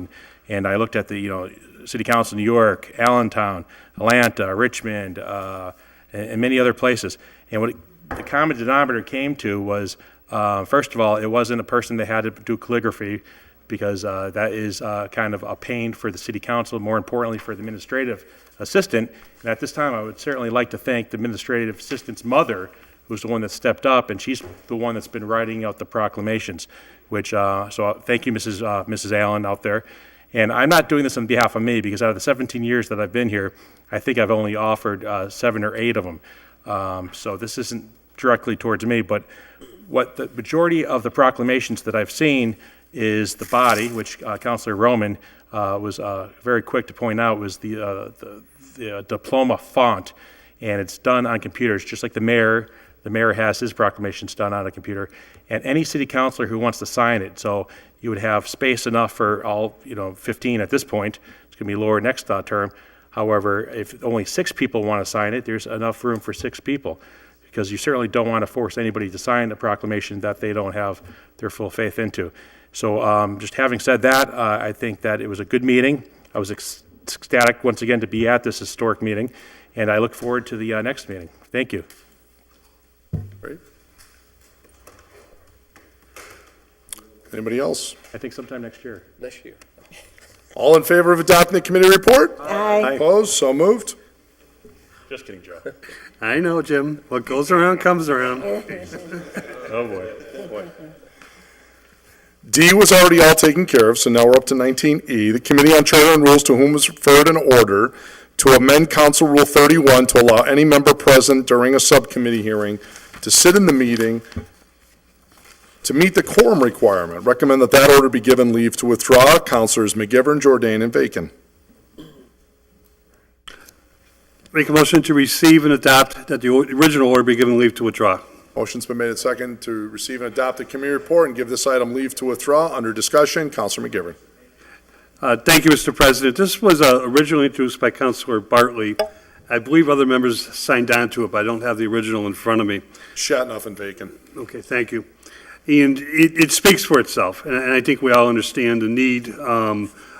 and I looked at the City Council of New York, Allentown, Atlanta, Richmond, and many other places. And what the common denominator came to was, first of all, it wasn't a person that had to do calligraphy, because that is kind of a pain for the City Council, more importantly for the administrative assistant. And at this time, I would certainly like to thank the administrative assistant's mother, who's the one that stepped up, and she's the one that's been writing out the proclamations, which, so thank you, Mrs. Allen out there. And I'm not doing this on behalf of me, because out of the 17 years that I've been here, I think I've only offered 7 or 8 of them. So this isn't directly towards me, but what the majority of the proclamations that I've seen is the body, which Councilor Roman was very quick to point out was the diploma font, and it's done on computers, just like the mayor. The mayor has his proclamations done on a computer, and any city councilor who wants to sign it. So you would have space enough for all 15 at this point. It's going to be lower next term. However, if only 6 people want to sign it, there's enough room for 6 people, because you certainly don't want to force anybody to sign a proclamation that they don't have their full faith into. So just having said that, I think that it was a good meeting. I was ecstatic once again to be at this historic meeting, and I look forward to the next meeting. Thank you. Great. Anybody else? I think sometime next year. Next year. All in favor of adopting the committee report? Aye. Opposed? So moved. Just kidding, Joe. I know, Jim. What goes around comes around. Oh, boy. D was already all taken care of, so now we're up to 19E. The Committee on Charter and Rules, to whom was referred an order to amend Council Rule 31 to allow any member present during a subcommittee hearing to sit in the meeting to meet the quorum requirement. Recommend that that order be given leave to withdraw. Councilors McGivern, Jordan, and Bacon. Make a motion to receive and adopt that the original order be given leave to withdraw. Motion's been made and second to receive and adopt the committee report and give this item leave to withdraw. Under discussion, Councilor McGivern. Thank you, Mr. President. This was originally introduced by Councilor Bartley. I believe other members signed on to it, but I don't have the original in front of me. Shatnoff and Bacon. Okay, thank you. And it speaks for itself, and I think we all understand the need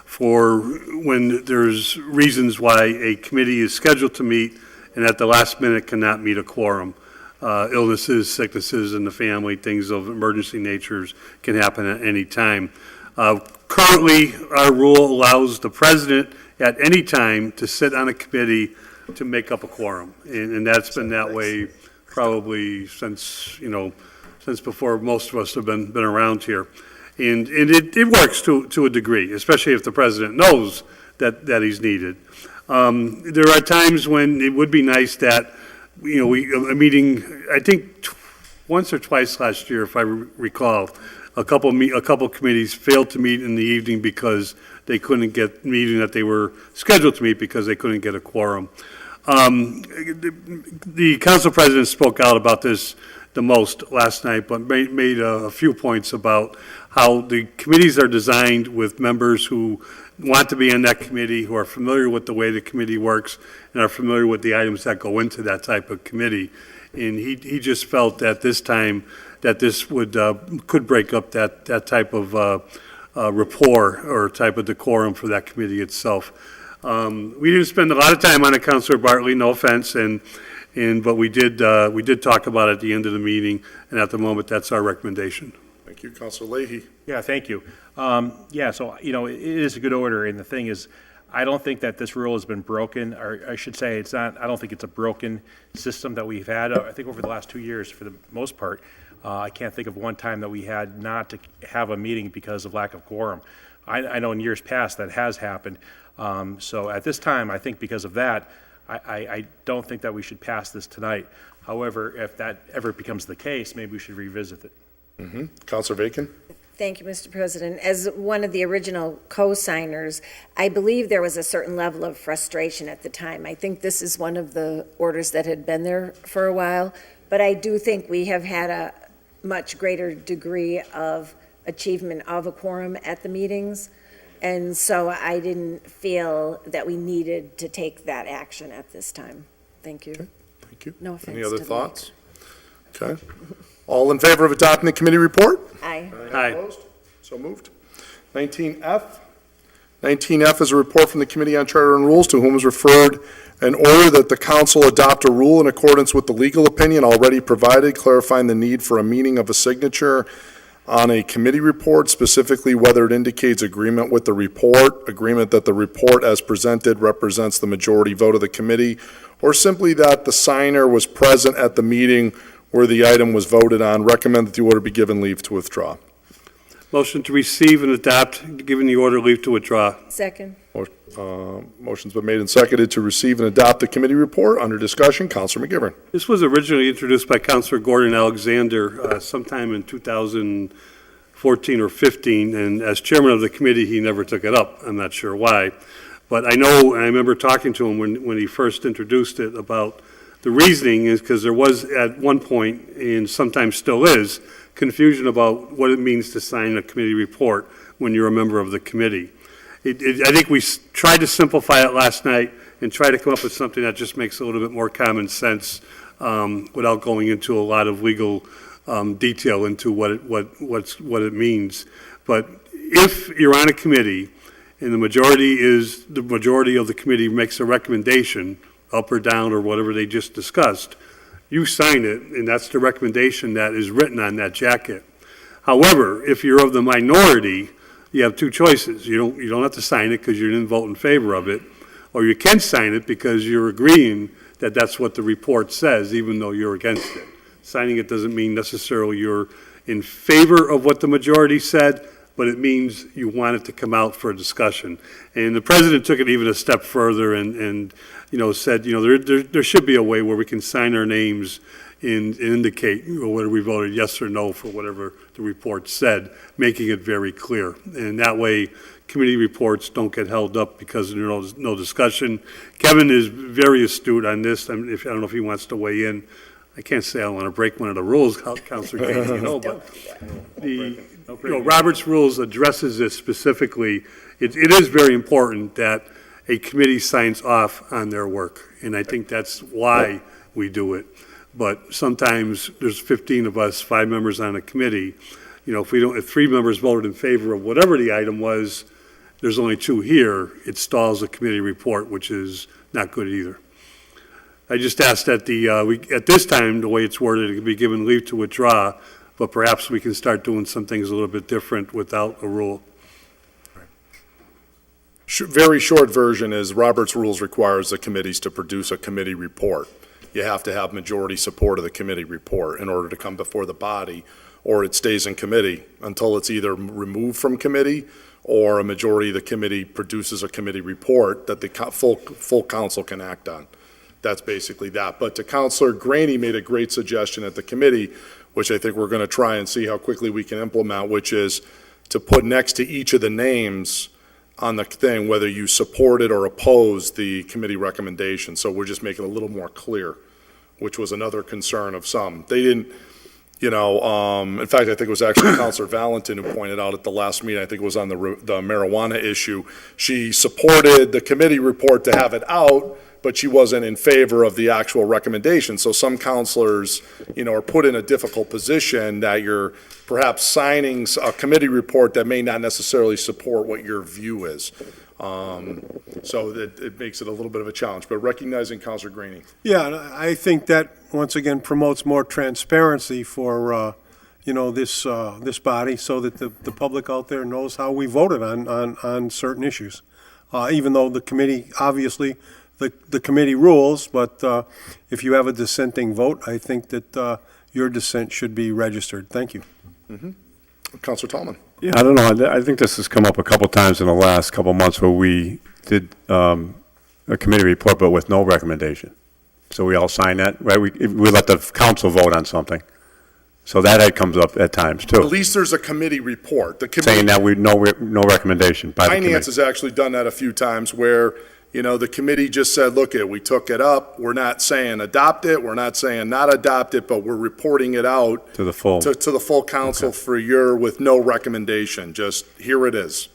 for when there's reasons why a committee is scheduled to meet and at the last minute cannot meet a quorum. Illnesses, sicknesses in the family, things of emergency natures can happen at any time. Currently, our rule allows the president at any time to sit on a committee to make up a quorum. And that's been that way probably since before most of us have been around here. And it works to a degree, especially if the president knows that he's needed. There are times when it would be nice that, a meeting, I think once or twice last year, if I recall, a couple committees failed to meet in the evening because they couldn't get meeting that they were scheduled to meet because they couldn't get a quorum. The council president spoke out about this the most last night, but made a few points about how the committees are designed with members who want to be on that committee, who are familiar with the way the committee works, and are familiar with the items that go into that type of committee. And he just felt that this time that this would could break up that type of rapport or type of decorum for that committee itself. We didn't spend a lot of time on it, Councilor Bartley, no offense, but we did talk about it at the end of the meeting, and at the moment, that's our recommendation. Thank you, Councilor Leahy. Yeah, thank you. Yeah, so, you know, it is a good order, and the thing is, I don't think that this rule has been broken, or I should say, it's not, I don't think it's a broken system that we've had. I think over the last 2 years, for the most part, I can't think of one time that we had not to have a meeting because of lack of quorum. I know in years past that has happened. So at this time, I think because of that, I don't think that we should pass this tonight. However, if that ever becomes the case, maybe we should revisit it. Mm-hmm. Councilor Bacon? Thank you, Mr. President. As one of the original co-signers, I believe there was a certain level of frustration at the time. I think this is one of the orders that had been there for a while, but I do think we have had a much greater degree of achievement of a quorum at the meetings, and so I didn't feel that we needed to take that action at this time. Thank you. Okay, thank you. No offense. Any other to the thoughts? Okay. All in favor of adopting the committee report? Aye. Aye. Opposed? So moved. 19F. 19F is a report from the Committee on Charter and Rules, to whom is referred an order that the council adopt a rule in accordance with the legal opinion already provided, clarifying the need for a meaning of a signature on a committee report, specifically whether it indicates agreement with the report, agreement that the report as presented represents the majority vote of the committee, or simply that the signer was present at the meeting where the item was voted on. Recommend that the order be given leave to withdraw. Motion to receive and adopt, given the order, leave to withdraw. Second. Motion's been made and seconded to receive and adopt the committee report. Under discussion, Councilor McGivern. This was originally introduced by Councilor Gordon Alexander sometime in 2014 or 15, and as chairman of the committee, he never took it up. I'm not sure why. But I know, and I remember talking to him when he first introduced it about the reasoning is because there was at one point, and sometimes still is, confusion about what it means to sign a committee report when you're a member of the committee. I think we tried to simplify it last night and try to come up with something that just makes a little bit more common sense without going into a lot of legal detail into what it means. But if you're on a committee and the majority of the committee makes a recommendation, up or down or whatever they just discussed, you sign it, and that's the recommendation that is written on that jacket. However, if you're of the minority, you have two choices. You don't have to sign it because you didn't vote in favor of it, or you can sign it because you're agreeing that that's what the report says, even though you're against it. Signing it doesn't mean necessarily you're in favor of what the majority said, but it means you want it to come out for a discussion. And the president took it even a step further and said, there should be a way where we can sign our names and indicate whether we voted yes or no for whatever the report said, making it very clear. And that way, committee reports don't get held up because there's no discussion. Kevin is very astute on this. I don't know if he wants to weigh in. I can't say I want to break one of the rules, Councilor Gaines, but Robert's Rules addresses this specifically. It is very important that a committee signs off on their work, and I think that's why we do it. But sometimes there's 15 of us, 5 members on a committee. If 3 members voted in favor of whatever the item was, there's only 2 here. It stalls a committee report, which is not good either. I just asked that at this time, the way it's worded, it can be given leave to withdraw, but perhaps we can start doing some things a little bit different without a rule. Very short version is Robert's Rules requires the committees to produce a committee report. You have to have majority support of the committee report in order to come before the body, or it stays in committee until it's either removed from committee or a majority of the committee produces a committee report that the full council can act on. That's basically that. But to Councilor Graney made a great suggestion at the committee which I think we're going to try and see how quickly we can implement, which is to put next to each of the names on the thing, whether you supported or opposed the committee recommendation. So we're just making it a little more clear, which was another concern of some. They didn't, in fact, I think it was actually Counselor Valentin who pointed out at the last meeting, I think it was on the marijuana issue. She supported the committee report to have it out, but she wasn't in favor of the actual recommendation. So some counselors, are put in a difficult position that you're perhaps signing a committee report that may not necessarily support what your view is. So that it makes it a little bit of a challenge, but recognizing Counselor Greenie. Yeah, and I think that, once again, promotes more transparency for, this body, so that the public out there knows how we voted on certain issues. Even though the committee, obviously, the committee rules, but if you have a dissenting vote, I think that your dissent should be registered. Thank you. Counselor Tallman. Yeah, I don't know. I think this has come up a couple times in the last couple months where we did a committee report, but with no recommendation. So we all sign that, right? We let the council vote on something. So that comes up at times, too. At least there's a committee report. The committee, saying that no recommendation by the committee. Finance has actually done that a few times where, the committee just said, look, we took it up. We're not saying adopt it. We're not saying not adopt it, but we're reporting it out To the full. to the full council with no recommendation. Just here it is.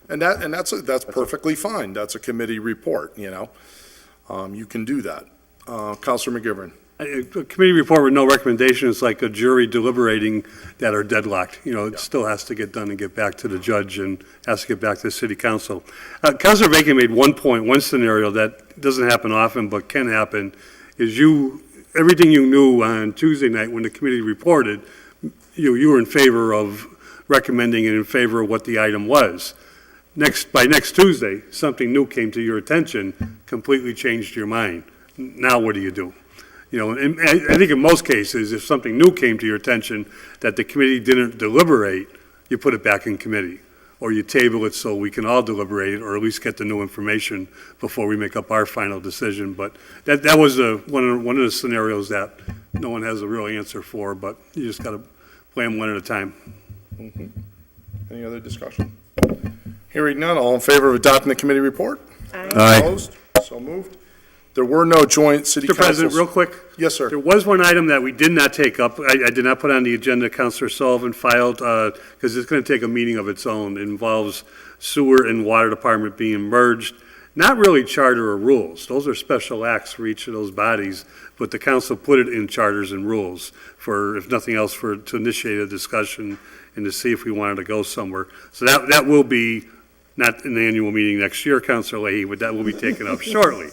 And that's perfectly fine. That's a committee report, You can do that. Counselor McGivern. A committee report with no recommendation is like a jury deliberating that are deadlocked. It still has to get done and get back to the judge and has to get back to the city council. Councilor Bacon made one scenario that doesn't happen often but can happen, is everything you knew on Tuesday night when the committee reported, you were in favor of recommending and in favor of what the item was. By next Tuesday, something new came to your attention, completely changed your mind. Now what do you do? And I think in most cases, if something new came to your attention that the committee didn't deliberate, you put it back in committee. Or you table it so we can all deliberate, or at least get the new information before we make up our final decision. But that was one of the scenarios that no one has a real answer for, but you just got to play them one at a time. Any other discussion? Hearing none, all in favor of adopting the committee report? Aye. Opposed? So moved. There were no joint city Mr. councils. President, real quick. Yes, sir. There was one item that we did not take up. I did not put on the agenda. Councilor Sullivan filed, because it's going to take a meeting of its own. It involves sewer and water department being merged. Not really charter or rules. Those are special acts for each of those bodies, but the council put it in charters and rules for, if nothing else, to initiate a discussion and to see if we wanted to go somewhere. So that will be not in the annual meeting next year, Councilor Leahy, but that will be taken up shortly.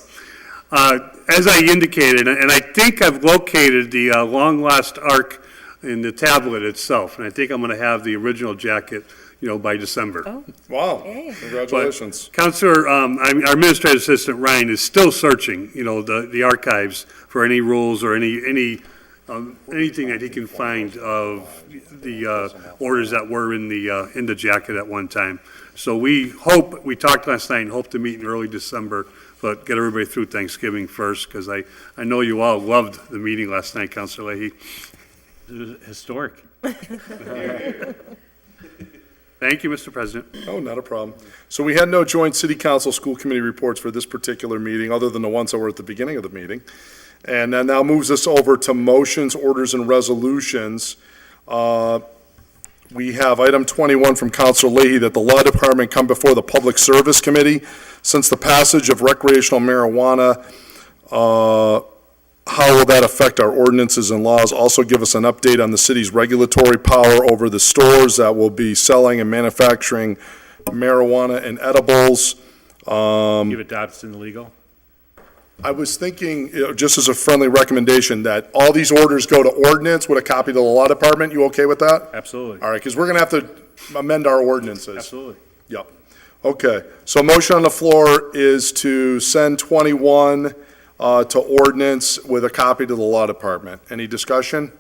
As I indicated, and I think I've located the long-lost Ark in the tablet itself, and I think I'm going to have the original jacket, by December. Oh. Wow, Yay. congratulations. But Councilor, our administrative assistant, Ryan, is still searching, the archives for any rules or anything that he can find of the orders that were in the jacket at one time. So we talked last night and hope to meet in early December, but get everybody through Thanksgiving first, because I know you all loved the meeting last night, Councilor Leahy. It was historic. Thank you, Mr. President. Oh, not a problem. So we had no joint city council school committee reports for this particular meeting, other than the ones that were at the beginning of the meeting. And that now moves us over to motions, orders, and resolutions. We have item 21 from Councilor Leahy that the Law Department come before the Public Service Committee. Since the passage of recreational marijuana, how will that affect our ordinances and laws? Also give us an update on the city's regulatory power over the stores that will be selling and manufacturing marijuana and edibles. Give it Dobson legal. I was thinking, just as a friendly recommendation, that all these orders go to ordinance with a copy to the Law Department. You okay with that? Absolutely. All right, because we're going to have to amend our ordinances. Absolutely. Yep. Okay, so motion on the floor is to send 21 to ordinance with a copy to the Law Department. Any discussion?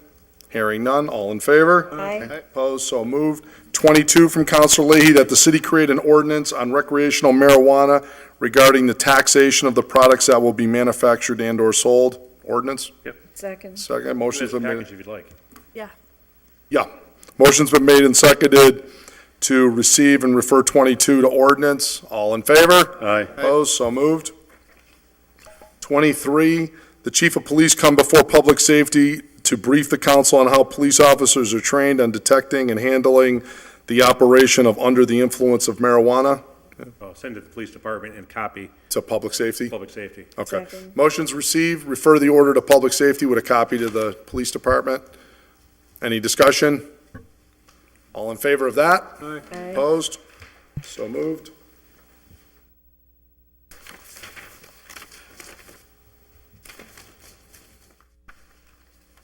Hearing none, all in favor? Aye. Opposed, so moved. 22 from Councilor Leahy, that the city create an ordinance on recreational marijuana regarding the taxation of the products that will be manufactured and/or sold. Ordinance? Yep. Second. Second, motion's There's a been made. package if you'd like. Yeah. Yeah. Motion's been made and seconded to receive and refer 22 to ordinance. All in favor? Aye. Opposed? So moved. 23, the chief of police come before public safety to brief the council on how police officers are trained on detecting and handling the operation of under the influence of marijuana. Well, send it to the police department and copy To public safety? public safety. Okay. Motion's received, refer the order to public safety with a copy to the police department. Any discussion? All in favor of that? Opposed? So moved.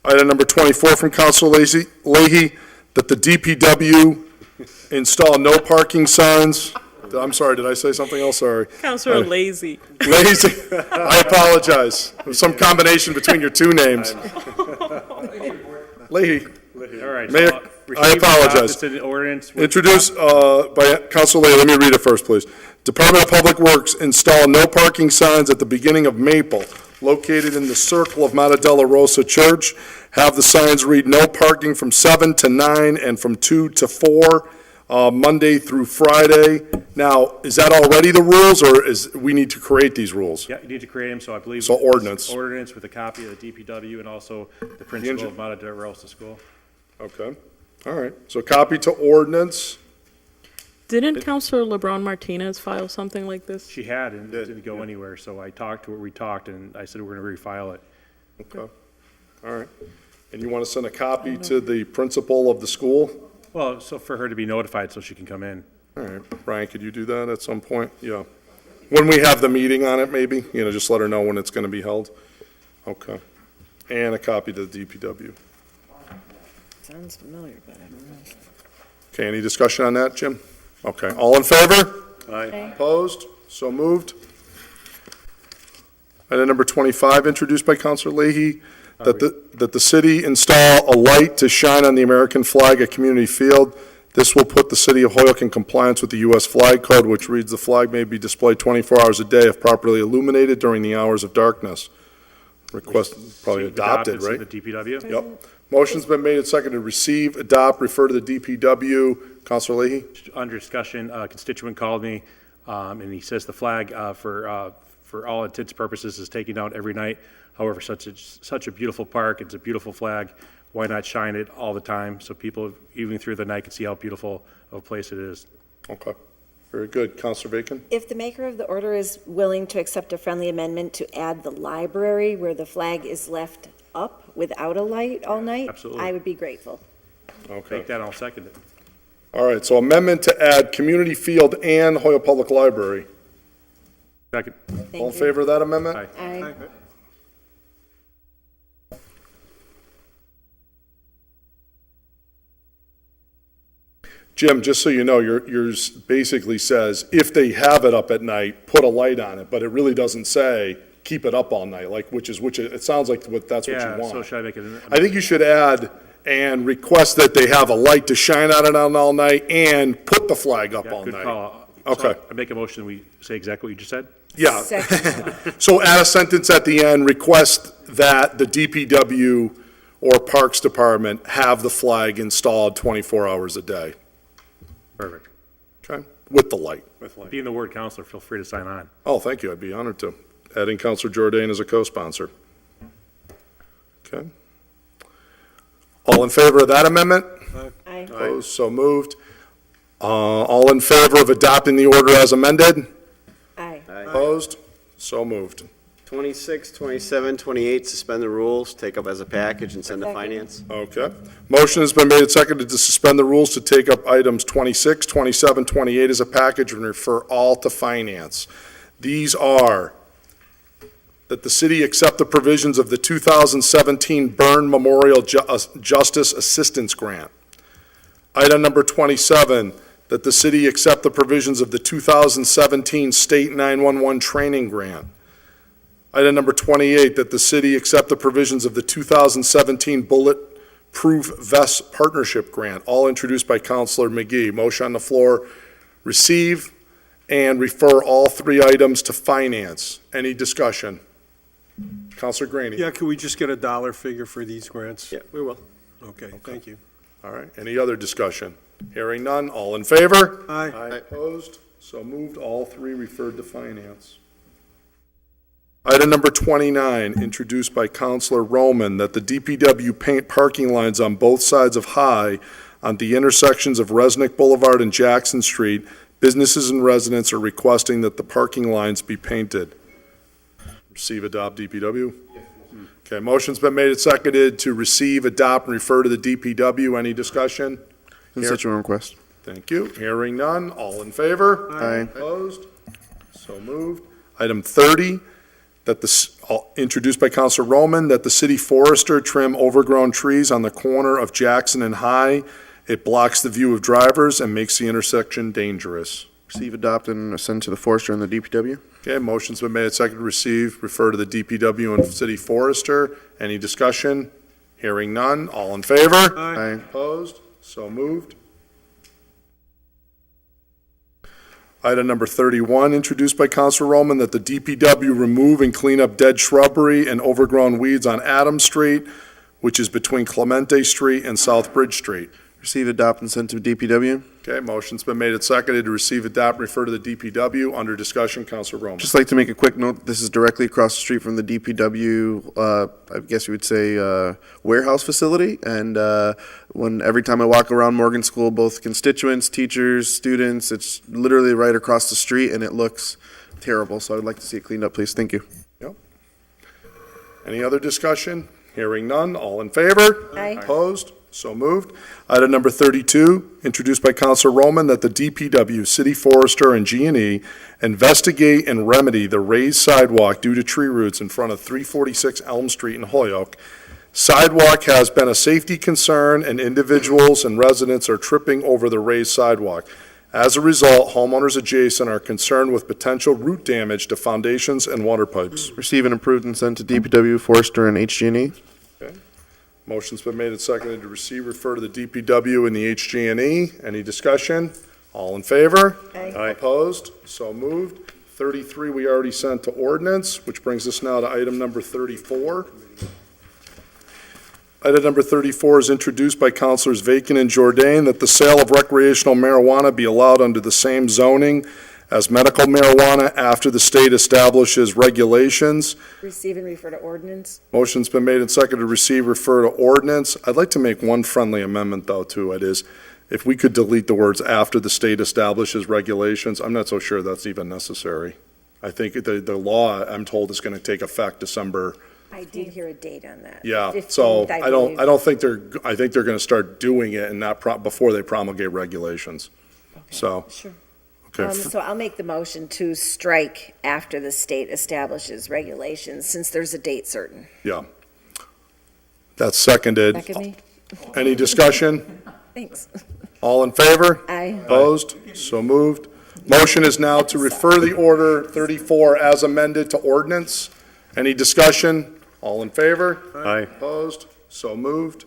Item number 24 from Council Leahy, that the DPW install no parking signs. I'm sorry, did I say something else? Sorry. Councilor Lazy. Lazy, I apologize. There's some combination between your two names. Leahy. All right. Mayor, so, I receive, apologize. adopt this ordinance with- Introduced by Council Leahy, let me read it first, please. Department of Public Works install no parking signs at the beginning of Maple, located in the circle of Mata Della Rosa Church. Have the signs read no parking from 7 to 9 and from 2 to 4, Monday through Friday. Now, is that already the rules, or we need to create these rules? Yeah, you need to create them, so I believe. So it's ordinance. Ordinance with a copy of the DPW and also the principal of Mata Della Rosa School. Okay, all right. So copy to ordinance. Didn't Councilor LeBron Martinez file something like this? She had, and it didn't go anywhere, so I talked to her, we talked, and I said we're gonna refile it. Okay, all right. And you want to send a copy to the principal of the school? Well, so for her to be notified so she can come in. All right, Brian, could you do that at some point? Yeah. When we have the meeting on it, maybe, just let her know when it's going to be held. Okay. And a copy to the DPW. Sounds familiar, but I don't know. Okay, any discussion on that, Jim? Okay, all in favor? Aye. Opposed? So moved. Item number 25, introduced by Councilor Leahy, that the city install a light to shine on the American flag at Community Field. This will put the city of Hoyoke in compliance with the U.S. Flag Code, which reads the flag may be displayed 24 hours a day if properly illuminated during the hours of darkness. Request probably adopted, right? The DPW? Yep. Motion's been made and seconded. Receive, adopt, refer to the DPW. Councilor Leahy? Under discussion, a constituent called me, and he says the flag, for all intents and purposes, is taken down every night. However, such a beautiful park, it's a beautiful flag. Why not shine it all the time so people, even through the night, can see how beautiful of a place it is? Okay. Very good. Councilor Bacon? If the maker of the order is willing to accept a friendly amendment to add the library where the flag is left up without a light all night, Absolutely. I would be grateful. Okay. Make that, I'll second it. All right, so amendment to add Community Field and Hoyoke Public Library. Second. Thank All in you. favor of that amendment? Aye. Aye. Jim, just so you know, yours basically says, if they have it up at night, put a light on it, but it really doesn't say, keep it up all night, like, which it sounds like that's what you Yeah, want. so should I make it? I think you should add, and request that they have a light to shine on it all night, and put the flag up Yeah, all good night. call. Okay. So I make a motion, we say exactly what you just said? Yeah. Second. So add a sentence at the end, request that the DPW or Parks Department have the flag installed 24 hours a day. Perfect. Okay? With the light. Being the ward counselor, feel free to sign on. Oh, thank you. I'd be honored to. Adding Counselor Jordan as a co-sponsor. Okay. All in favor of that amendment? Aye. Opposed? So moved. All in favor of adopting the order as amended? Aye. Opposed? So moved. 26, 27, 28, suspend the rules, take up as a package and send to finance. Okay. Motion has been made and seconded to suspend the rules to take up items 26, 27, 28 as a package and refer all to finance. These are that the city accept the provisions of the 2017 Byrne Memorial Justice Assistance Grant. Item number 27, that the city accept the provisions of the 2017 State 911 Training Grant. Item number 28, that the city accept the provisions of the 2017 Bulletproof Vest Partnership Grant, all introduced by Councilor McGee. Motion on the floor, receive and refer all three items to finance. Any discussion? Councilor Graney? Yeah, could we just get a dollar figure for these grants? Yeah, we will. Okay, thank you. All right, any other discussion? Hearing none, all in favor? Aye. Opposed? So moved, all three referred to finance. Item number 29, introduced by Counselor Roman, that the DPW paint parking lines on both sides of High on the intersections of Resnick Boulevard and Jackson Street. Businesses and residents are requesting that the parking lines be painted. Receive, adopt, DPW? Okay, motion's been made and seconded to receive, adopt, and refer to the DPW. Any discussion? Constituent request. Thank you. Hearing none. All in favor? Aye. Opposed? So moved. Item 30, introduced by Councilor Roman, that the city forester trim overgrown trees on the corner of Jackson and High. It blocks the view of drivers and makes the intersection dangerous. Receive, adopt, and send to the forester and the DPW. Okay, motion's been made and seconded to receive, refer to the DPW and city forester. Any discussion? Hearing none. All in favor? Aye. Opposed? So moved. Item number 31, introduced by Councilor Roman, that the DPW remove and clean up dead shrubbery and overgrown weeds on Adams Street, which is between Clemente Street and South Bridge Street. Receive, adopt, and send to DPW. Okay, motion's been made and seconded to receive, adopt, refer to the DPW. Under discussion, Councilor Roman. Just like to make a quick note, this is directly across the street from the DPW, I guess you would say, warehouse facility. And every time I walk around Morgan School, both constituents, teachers, students, it's literally right across the street, and it looks terrible. So I'd like to see it cleaned up, please. Thank you. Yep. Any other discussion? Hearing none. All in favor? Aye. Opposed? So moved. Item number 32, introduced by Councilor Roman, that the DPW, City Forester, and G&E investigate and remedy the raised sidewalk due to tree roots in front of 346 Elm Street in Holyoke. Sidewalk has been a safety concern, and individuals and residents are tripping over the raised sidewalk. As a result, homeowners adjacent are concerned with potential root damage to foundations and water pipes. Receive and approve and send to DPW, forester, and HG&E. Motion's been made and seconded to receive, refer to the DPW and the HG&E. Any discussion? All in favor? Aye. Opposed? So moved. 33 we already sent to ordinance, which brings us now to item number 34. Item number 34 is introduced by Councilors Vacan and Jordan, that the sale of recreational marijuana be allowed under the same zoning as medical marijuana after the state establishes regulations. Receive and refer to ordinance. Motion's been made and seconded to receive, refer to ordinance. I'd like to make one friendly amendment, though, to it, is if we could delete the words "after the state establishes regulations." I'm not so sure that's even necessary. I think the law, I'm told, is going to take effect December. I did hear a date on that. Yeah, 15th, so believe. I don't think I think they're going to start doing it and not before they promulgate regulations. So. Sure. Okay. So I'll make the motion to strike after the state establishes regulations, since there's a date certain. Yeah. That's seconded. Second me? Any discussion? Thanks. All in favor? Aye. Opposed? So moved. Motion is now to refer the order 34 as amended to ordinance. Any discussion? All in favor? Aye. Opposed? So moved.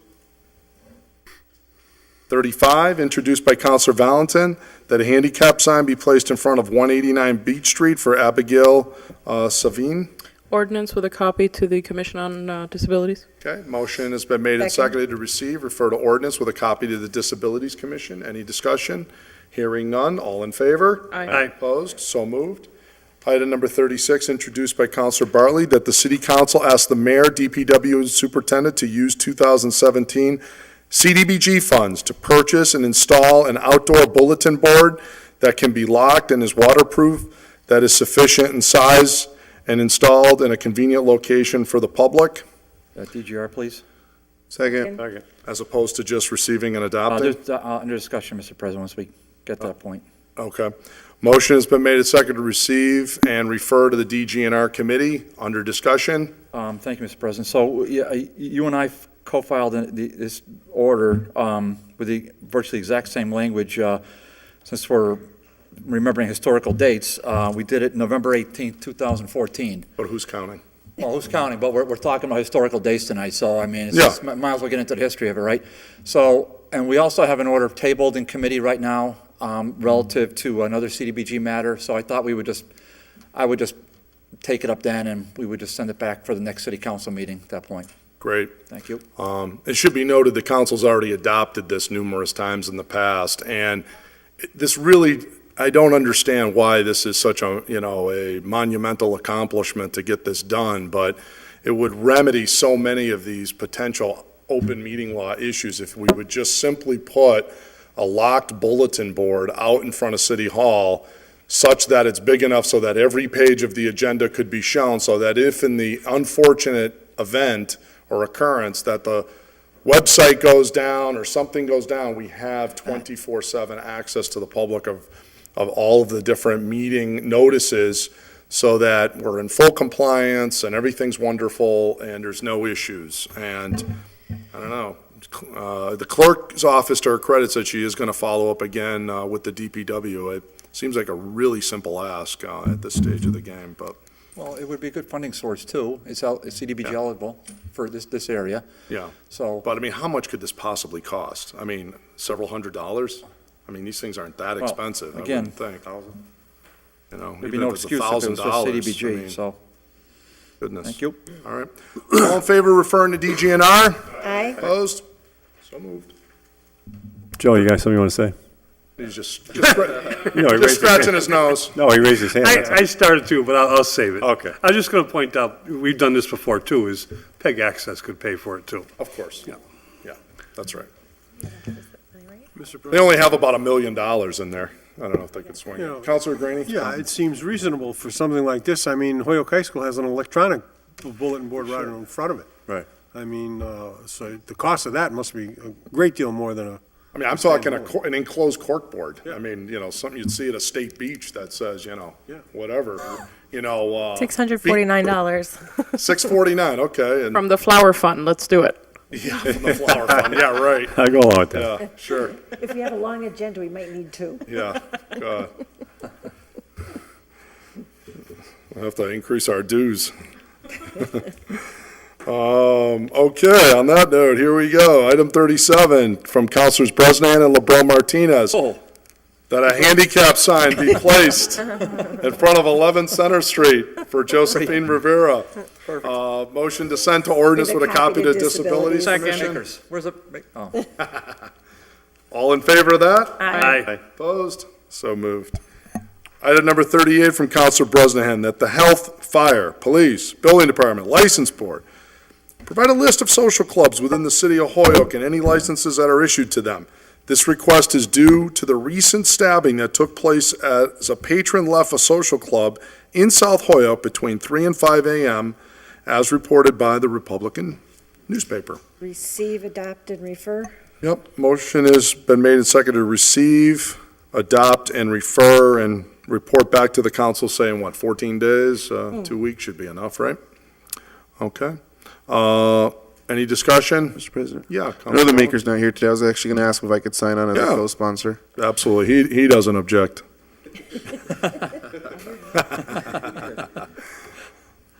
35, introduced by Councilor Valentin, that a handicap sign be placed in front of 189 Beach Street for Abigail Savine. Ordinance with a copy to the Commission on Disabilities. Okay, motion has been made and seconded to receive, refer to ordinance with a copy to the Disabilities Commission. Any discussion? Hearing none. All in favor? Aye. Opposed? So moved. Item number 36, introduced by Councilor Bartley, that the City Council ask the Mayor, DPW, and Superintendent to use 2017 CDBG funds to purchase and install an outdoor bulletin board that can be locked and is waterproof, that is sufficient in size, and installed in a convenient location for the public. DGR, please. Second. As opposed to just receiving and adopting? Under discussion, Mr. President, once we get to that point. Okay. Motion has been made and seconded to receive and refer to the DGNR committee. Under discussion? Thank you, Mr. President. So yeah, you and I co-filed this order with the virtually exact same language. Since we're remembering historical dates, we did it November 18th, 2014. But who's counting? Well, who's counting? But we're talking about historical dates tonight, so I mean, might as well get into the history of it, right? So, and we also have an order tabled in committee right now relative to another CDBG matter. So I thought I would just take it up then, and we would just send it back for the next city council meeting at that point. Great. Thank you. It should be noted, the council's already adopted this numerous times in the past, and this really, I don't understand why this is such a, a monumental accomplishment to get this done, but it would remedy so many of these potential open meeting law issues if we would just simply put a locked bulletin board out in front of City Hall such that it's big enough so that every page of the agenda could be shown, so that if in the unfortunate event or occurrence that the website goes down or something goes down, we have 24/7 access to the public of all of the different meeting notices so that we're in full compliance and everything's wonderful and there's no issues. And I don't know, the clerk's office, to her credit, said she is going to follow up again with the DPW. It seems like a really simple ask at this stage of the game, but. Well, it would be a good funding source, too. It's CDBG eligible for this area. Yeah. So. But I mean, how much could this possibly cost? I mean, several $100s? I mean, these things aren't that Well, expensive, I again, wouldn't think. There'd be no excuse if it was for CDBG, I mean, so. Goodness. Thank you. All right. All in favor of referring to DGNR? Aye. Opposed? So moved. Joe, you got something you want to say? He's just No, he raised his scratching hand. his nose. No, he raised his hand. that's all. I started to, but I'll save it. Okay. I was just going to point out, we've done this before too, is PEG Access could pay for it too. Of course. Yeah. Yeah, that's right. Mr. They only have about $1 million in there. I don't know if they could swing You know, it. Counselor Graney? Yeah, it seems reasonable for something like this. I mean, Hoyoke High School has an electronic bulletin board right in front of it. Right. I mean, so the cost of that must be a great deal more than I mean, I'm talking an enclosed corkboard. I mean, something you'd see at a state beach that says, whatever, $649. $649, okay. And From the Flower Fund, let's do it. yeah, from the flower fund, yeah, right. I go along with that. Yeah, sure, If we have a long agenda, we might need two. yeah. God. We'll have to increase our dues. Okay, on that note, here we go. Item 37 from Councilors Bresnahan and LeBron Martinez. That a handicap sign be placed in front of 11 Center Street for Josephine Rivera. Motion to send to ordinance with a copy to Disabilities Commission. Makers, where's the, oh. All in favor of that? Aye. Opposed? So moved. Item number 38 from Councilor Bresnahan, that the Health, Fire, Police, Building Department, License Board provide a list of social clubs within the city of Holyoke and any licenses that are issued to them. This request is due to the recent stabbing that took place as a patron left a social club in South Holyoke between 3 and 5 a.m., as reported by the Republican newspaper. Receive, adopt, and refer. Yep, motion has been made and seconded to receive, adopt, and refer, and report back to the council saying, 14 days? 2 weeks should be enough, right? Okay. Any discussion? Mr. President? Yeah. I know the maker's not here today. I was actually going to ask if I could sign on as a Yeah. co-sponsor. Absolutely. He doesn't object.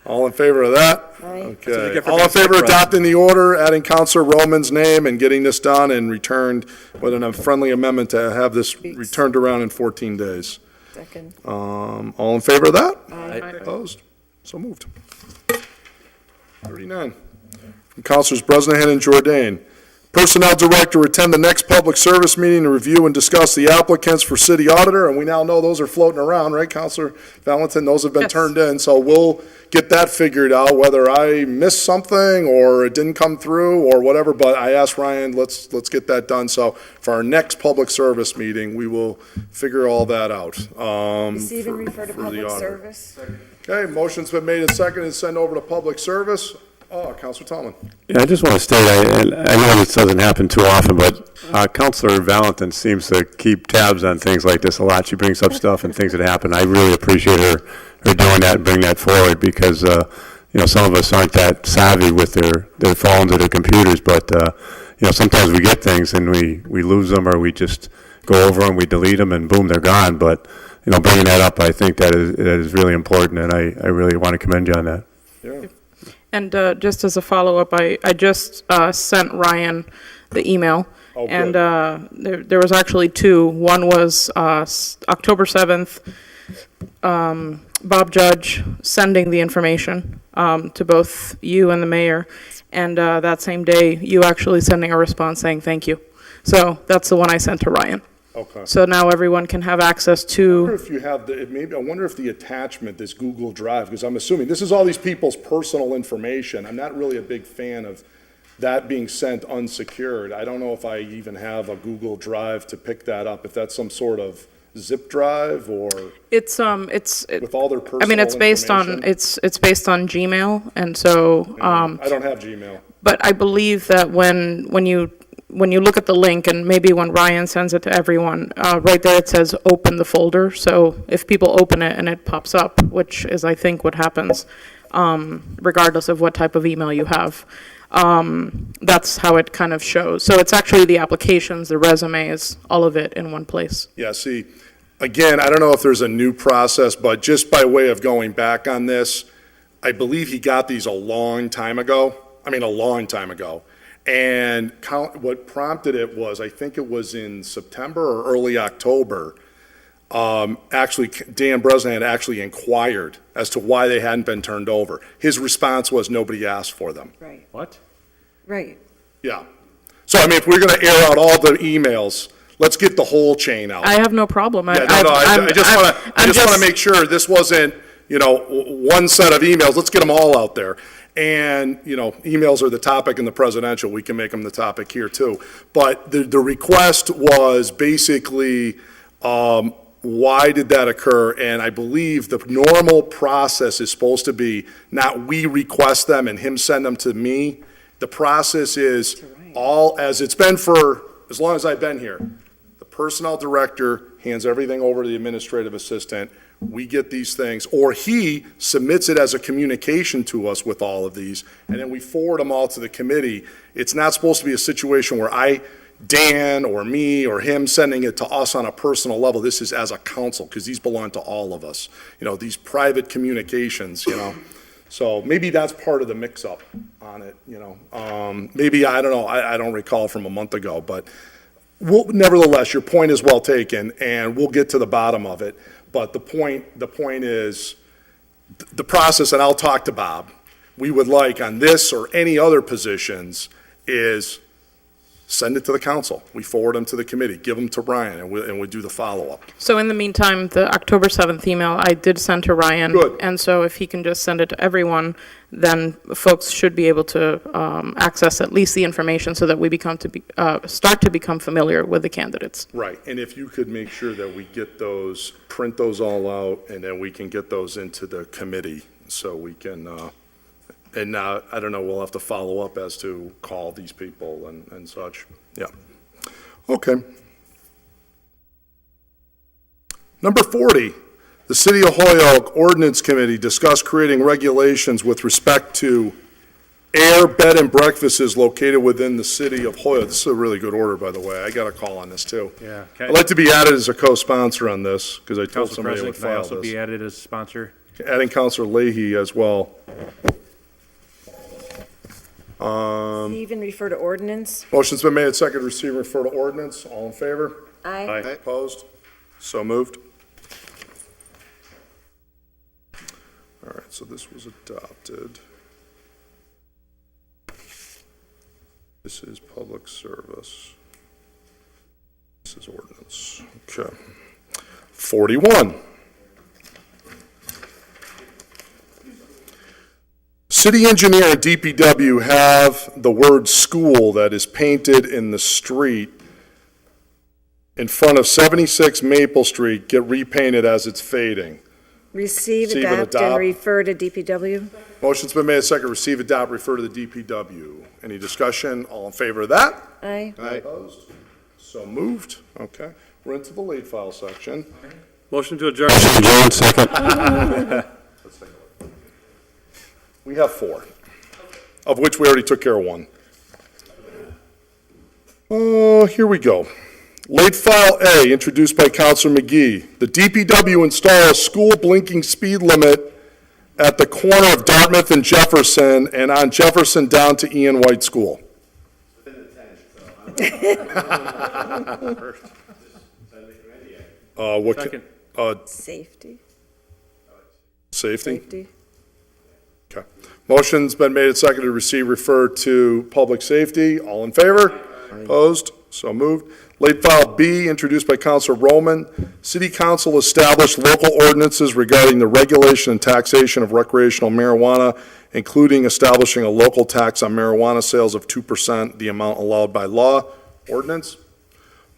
All in favor of that? Aye. So you Okay. get for All being in favor of sick, Russ. adopting the order, adding Counselor Roman's name and getting this done and returned with a friendly amendment to have this returned around in 14 days? Second. All in favor of that? Aye. Opposed? So moved. 39. From Councilors Bresnahan and Jordan. Personnel Director attend the next public service meeting to review and discuss the applicants for city auditor, and we now know those are floating around, right, Counselor Valentin? Those have been Yes. turned in, so we'll get that figured out, whether I missed something or it didn't come through or whatever, but I asked Ryan, let's get that done. So for our next public service meeting, we will figure all that out. Receive and refer to for the public auditor. service. Okay, motion's been made and seconded to send over to public service. Counselor Tomlin. Yeah, I just want to state, I know this doesn't happen too often, but Counselor Valentin seems to keep tabs on things like this a lot. She brings up stuff and things that happen. I really appreciate her doing that and bringing that forward because, some of us aren't that savvy with their phones or their computers, but, sometimes we get things and we lose them or we just go over them, we delete them and boom, they're gone. But, bringing that up, I think that is really important and I really want to commend you on that. Yeah. And just as a follow-up, I just sent Ryan the email. Oh, And good. there was actually two. One was October 7th, Bob Judge sending the information to both you and the mayor, and that same day, you actually sending a response saying thank you. So that's the one I sent to Ryan. Okay. So now everyone can have access I wonder to, if you have I wonder if the attachment, this Google Drive, because I'm assuming this is all these people's personal information. I'm not really a big fan of that being sent unsecured. I don't know if I even have a Google Drive to pick that up, if that's some sort of zip drive or it's with all their personal I mean, it's based on, information. it's based on Gmail, and so, I don't have Gmail. but I believe that when you look at the link, and maybe when Ryan sends it to everyone, right there it says open the folder. So if people open it and it pops up, which is I think what happens, regardless of what type of email you have, that's how it kind of shows. So it's actually the applications, the resumes, all of it in one place. Yeah, see, again, I don't know if there's a new process, but just by way of going back on this, I believe he got these a long time ago. And what prompted it was, I think it was in September or early October, actually, Dan Bresnan actually inquired as to why they hadn't been turned over. His response was nobody asked for them. Right. What? Right. Yeah. So, I mean, if we're going to air out all the emails, let's get the whole chain out. I have no problem. Yeah, I just want to make sure this wasn't, one set of emails. Let's get them all out there. And, emails are the topic in the presidential. We can make them the topic here too. But the request was basically, why did that occur? And I believe the normal process is supposed to be not we request them and him send them to me. The process is all, as it's been for as long as I've been here. The personnel director hands everything over to the administrative assistant. We get these things, or he submits it as a communication to us with all of these, and then we forward them all to the committee. It's not supposed to be a situation where Dan or me or him sending it to us on a personal level. This is as a council, because these belong to all of us. These private communications, So maybe that's part of the mix-up on it, Maybe, I don't know, I don't recall from a month ago, but nevertheless, your point is well taken, and we'll get to the bottom of it. But the point is, the process, and I'll talk to Bob, we would like on this or any other positions is send it to the council. We forward them to the committee, give them to Ryan, and we do the follow-up. So in the meantime, the October 7th email I did send to Ryan. Good. And so if he can just send it to everyone, then folks should be able to access at least the information so that we start to become familiar with the candidates. Right, and if you could make sure that we get those, print those all out, and then we can get those into the committee so we can, and now, I don't know, we'll have to follow up as to call these people and such. Yeah. Okay. Number 40, the City of Holyoke Ordinance Committee discussed creating regulations with respect to air bed and breakfasts located within the City of Holyoke. This is a really good order, by the way. I got a call on this, too. Yeah. I'd like to be added as a co-sponsor on this, because I told Council somebody I would President, can I file also this. be added as a sponsor? Adding Counselor Leahy as well. Even refer to ordinance? Motion's been made, second, receive and refer to ordinance. All in favor? Aye. Opposed? So moved. All right, so this was adopted. This is public service. This is ordinance. Okay. 41. City engineer and DPW have the word school that is painted in the street in front of 76 Maple Street get repainted as it's fading. Receive, Receive and adopt, and adopt. refer to DPW? Motion's been made, second, receive, adopt, refer to the DPW. Any discussion? All in favor of that? Aye. Opposed? So moved. Okay. We're into the late file section. Motion to adjourn. John, second. Let's take a look. We have 4, of which we already took care of 1. Here we go. Late file A, introduced by Counselor McGee. The DPW installs school blinking speed limit at the corner of Dartmouth and Jefferson, and on Jefferson down to Ian White School. Safety. Safety? Safety. Okay. Motion's been made and seconded to receive, refer to Public Safety. All in favor? Opposed? So moved. Late file B, introduced by Councilor Roman. City Council established local ordinances regarding the regulation and taxation of recreational marijuana, including establishing a local tax on marijuana sales of 2%, the amount allowed by law. Ordinance.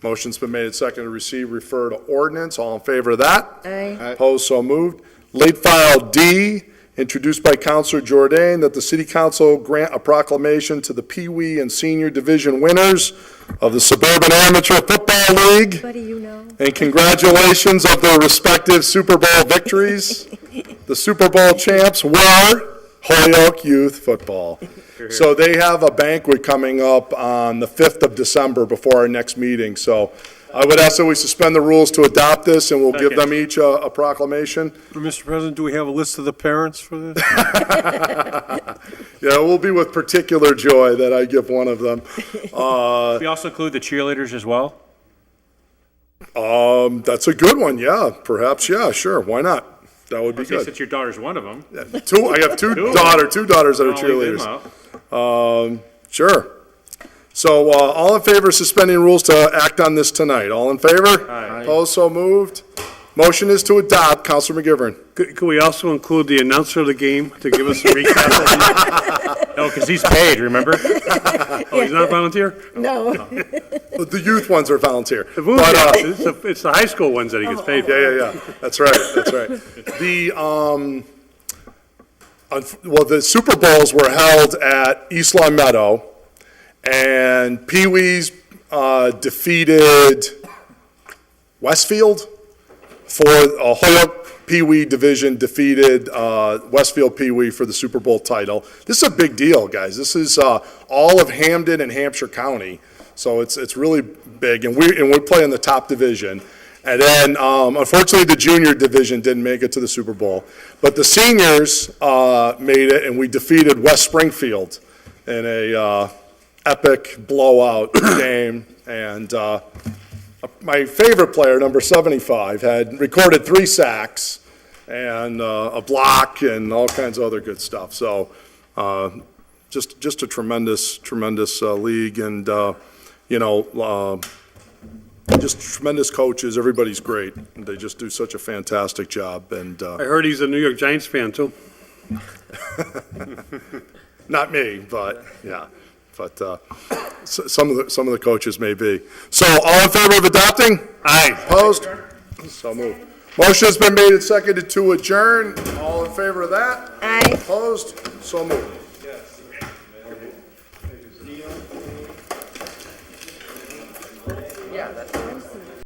Motion's been made and seconded to receive, refer to ordinance. All in favor of that? Aye. Opposed? So moved. Late file D, introduced by Councilor Jordan, that the City Council grant a proclamation to the Pee Wee and Senior Division winners of the Suburban Amateur Football League. Buddy, you know. And congratulations of their respective Super Bowl victories. The Super Bowl champs were Holyoke Youth Football. So they have a banquet coming up on the 5th of December before our next meeting. So I would ask that we suspend the rules to adopt this, and we'll give them each a proclamation. Mr. President, do we have a list of the parents for this? Yeah, it will be with particular joy that I give one of them. We also include the cheerleaders as well? That's a good one, yeah, perhaps, yeah, sure, why not? That would be good. Since your daughter's one of them. I have two daughters that are cheerleaders. Sure. So, all in favor of suspending rules to act on this tonight? All in favor? Aye. Opposed, so moved. Motion is to adopt. Counselor McGivern. Could we also include the announcer of the game to give us a recap? No, because he's paid, remember? Oh, he's not a volunteer? No. The youth ones are volunteer. The booth, But, it's the high school ones that he gets paid for. yeah. That's right. The, well, the Super Bowls were held at East Long Meadow, and Pee Wee's defeated Westfield for Holyoke Pee Wee division defeated Westfield Pee Wee for the Super Bowl title. This is a big deal, guys. This is all of Hampden and Hampshire County, so it's really big, and we play in the top division. And then, unfortunately, the junior division didn't make it to the Super Bowl, but the seniors made it, and we defeated West Springfield in a epic blowout game. And my favorite player, number 75, had recorded 3 sacks and a block and all kinds of other good stuff. So just a tremendous league, and just tremendous coaches. Everybody's great. They just do such a fantastic job. And I heard he's a New York Giants fan, too. not me, but yeah. But some of the coaches may be. So, all in favor of adopting? Aye. Opposed? So moved. Motion has been made and seconded to adjourn. All in favor of that? Aye. Opposed? So moved. Yeah, that's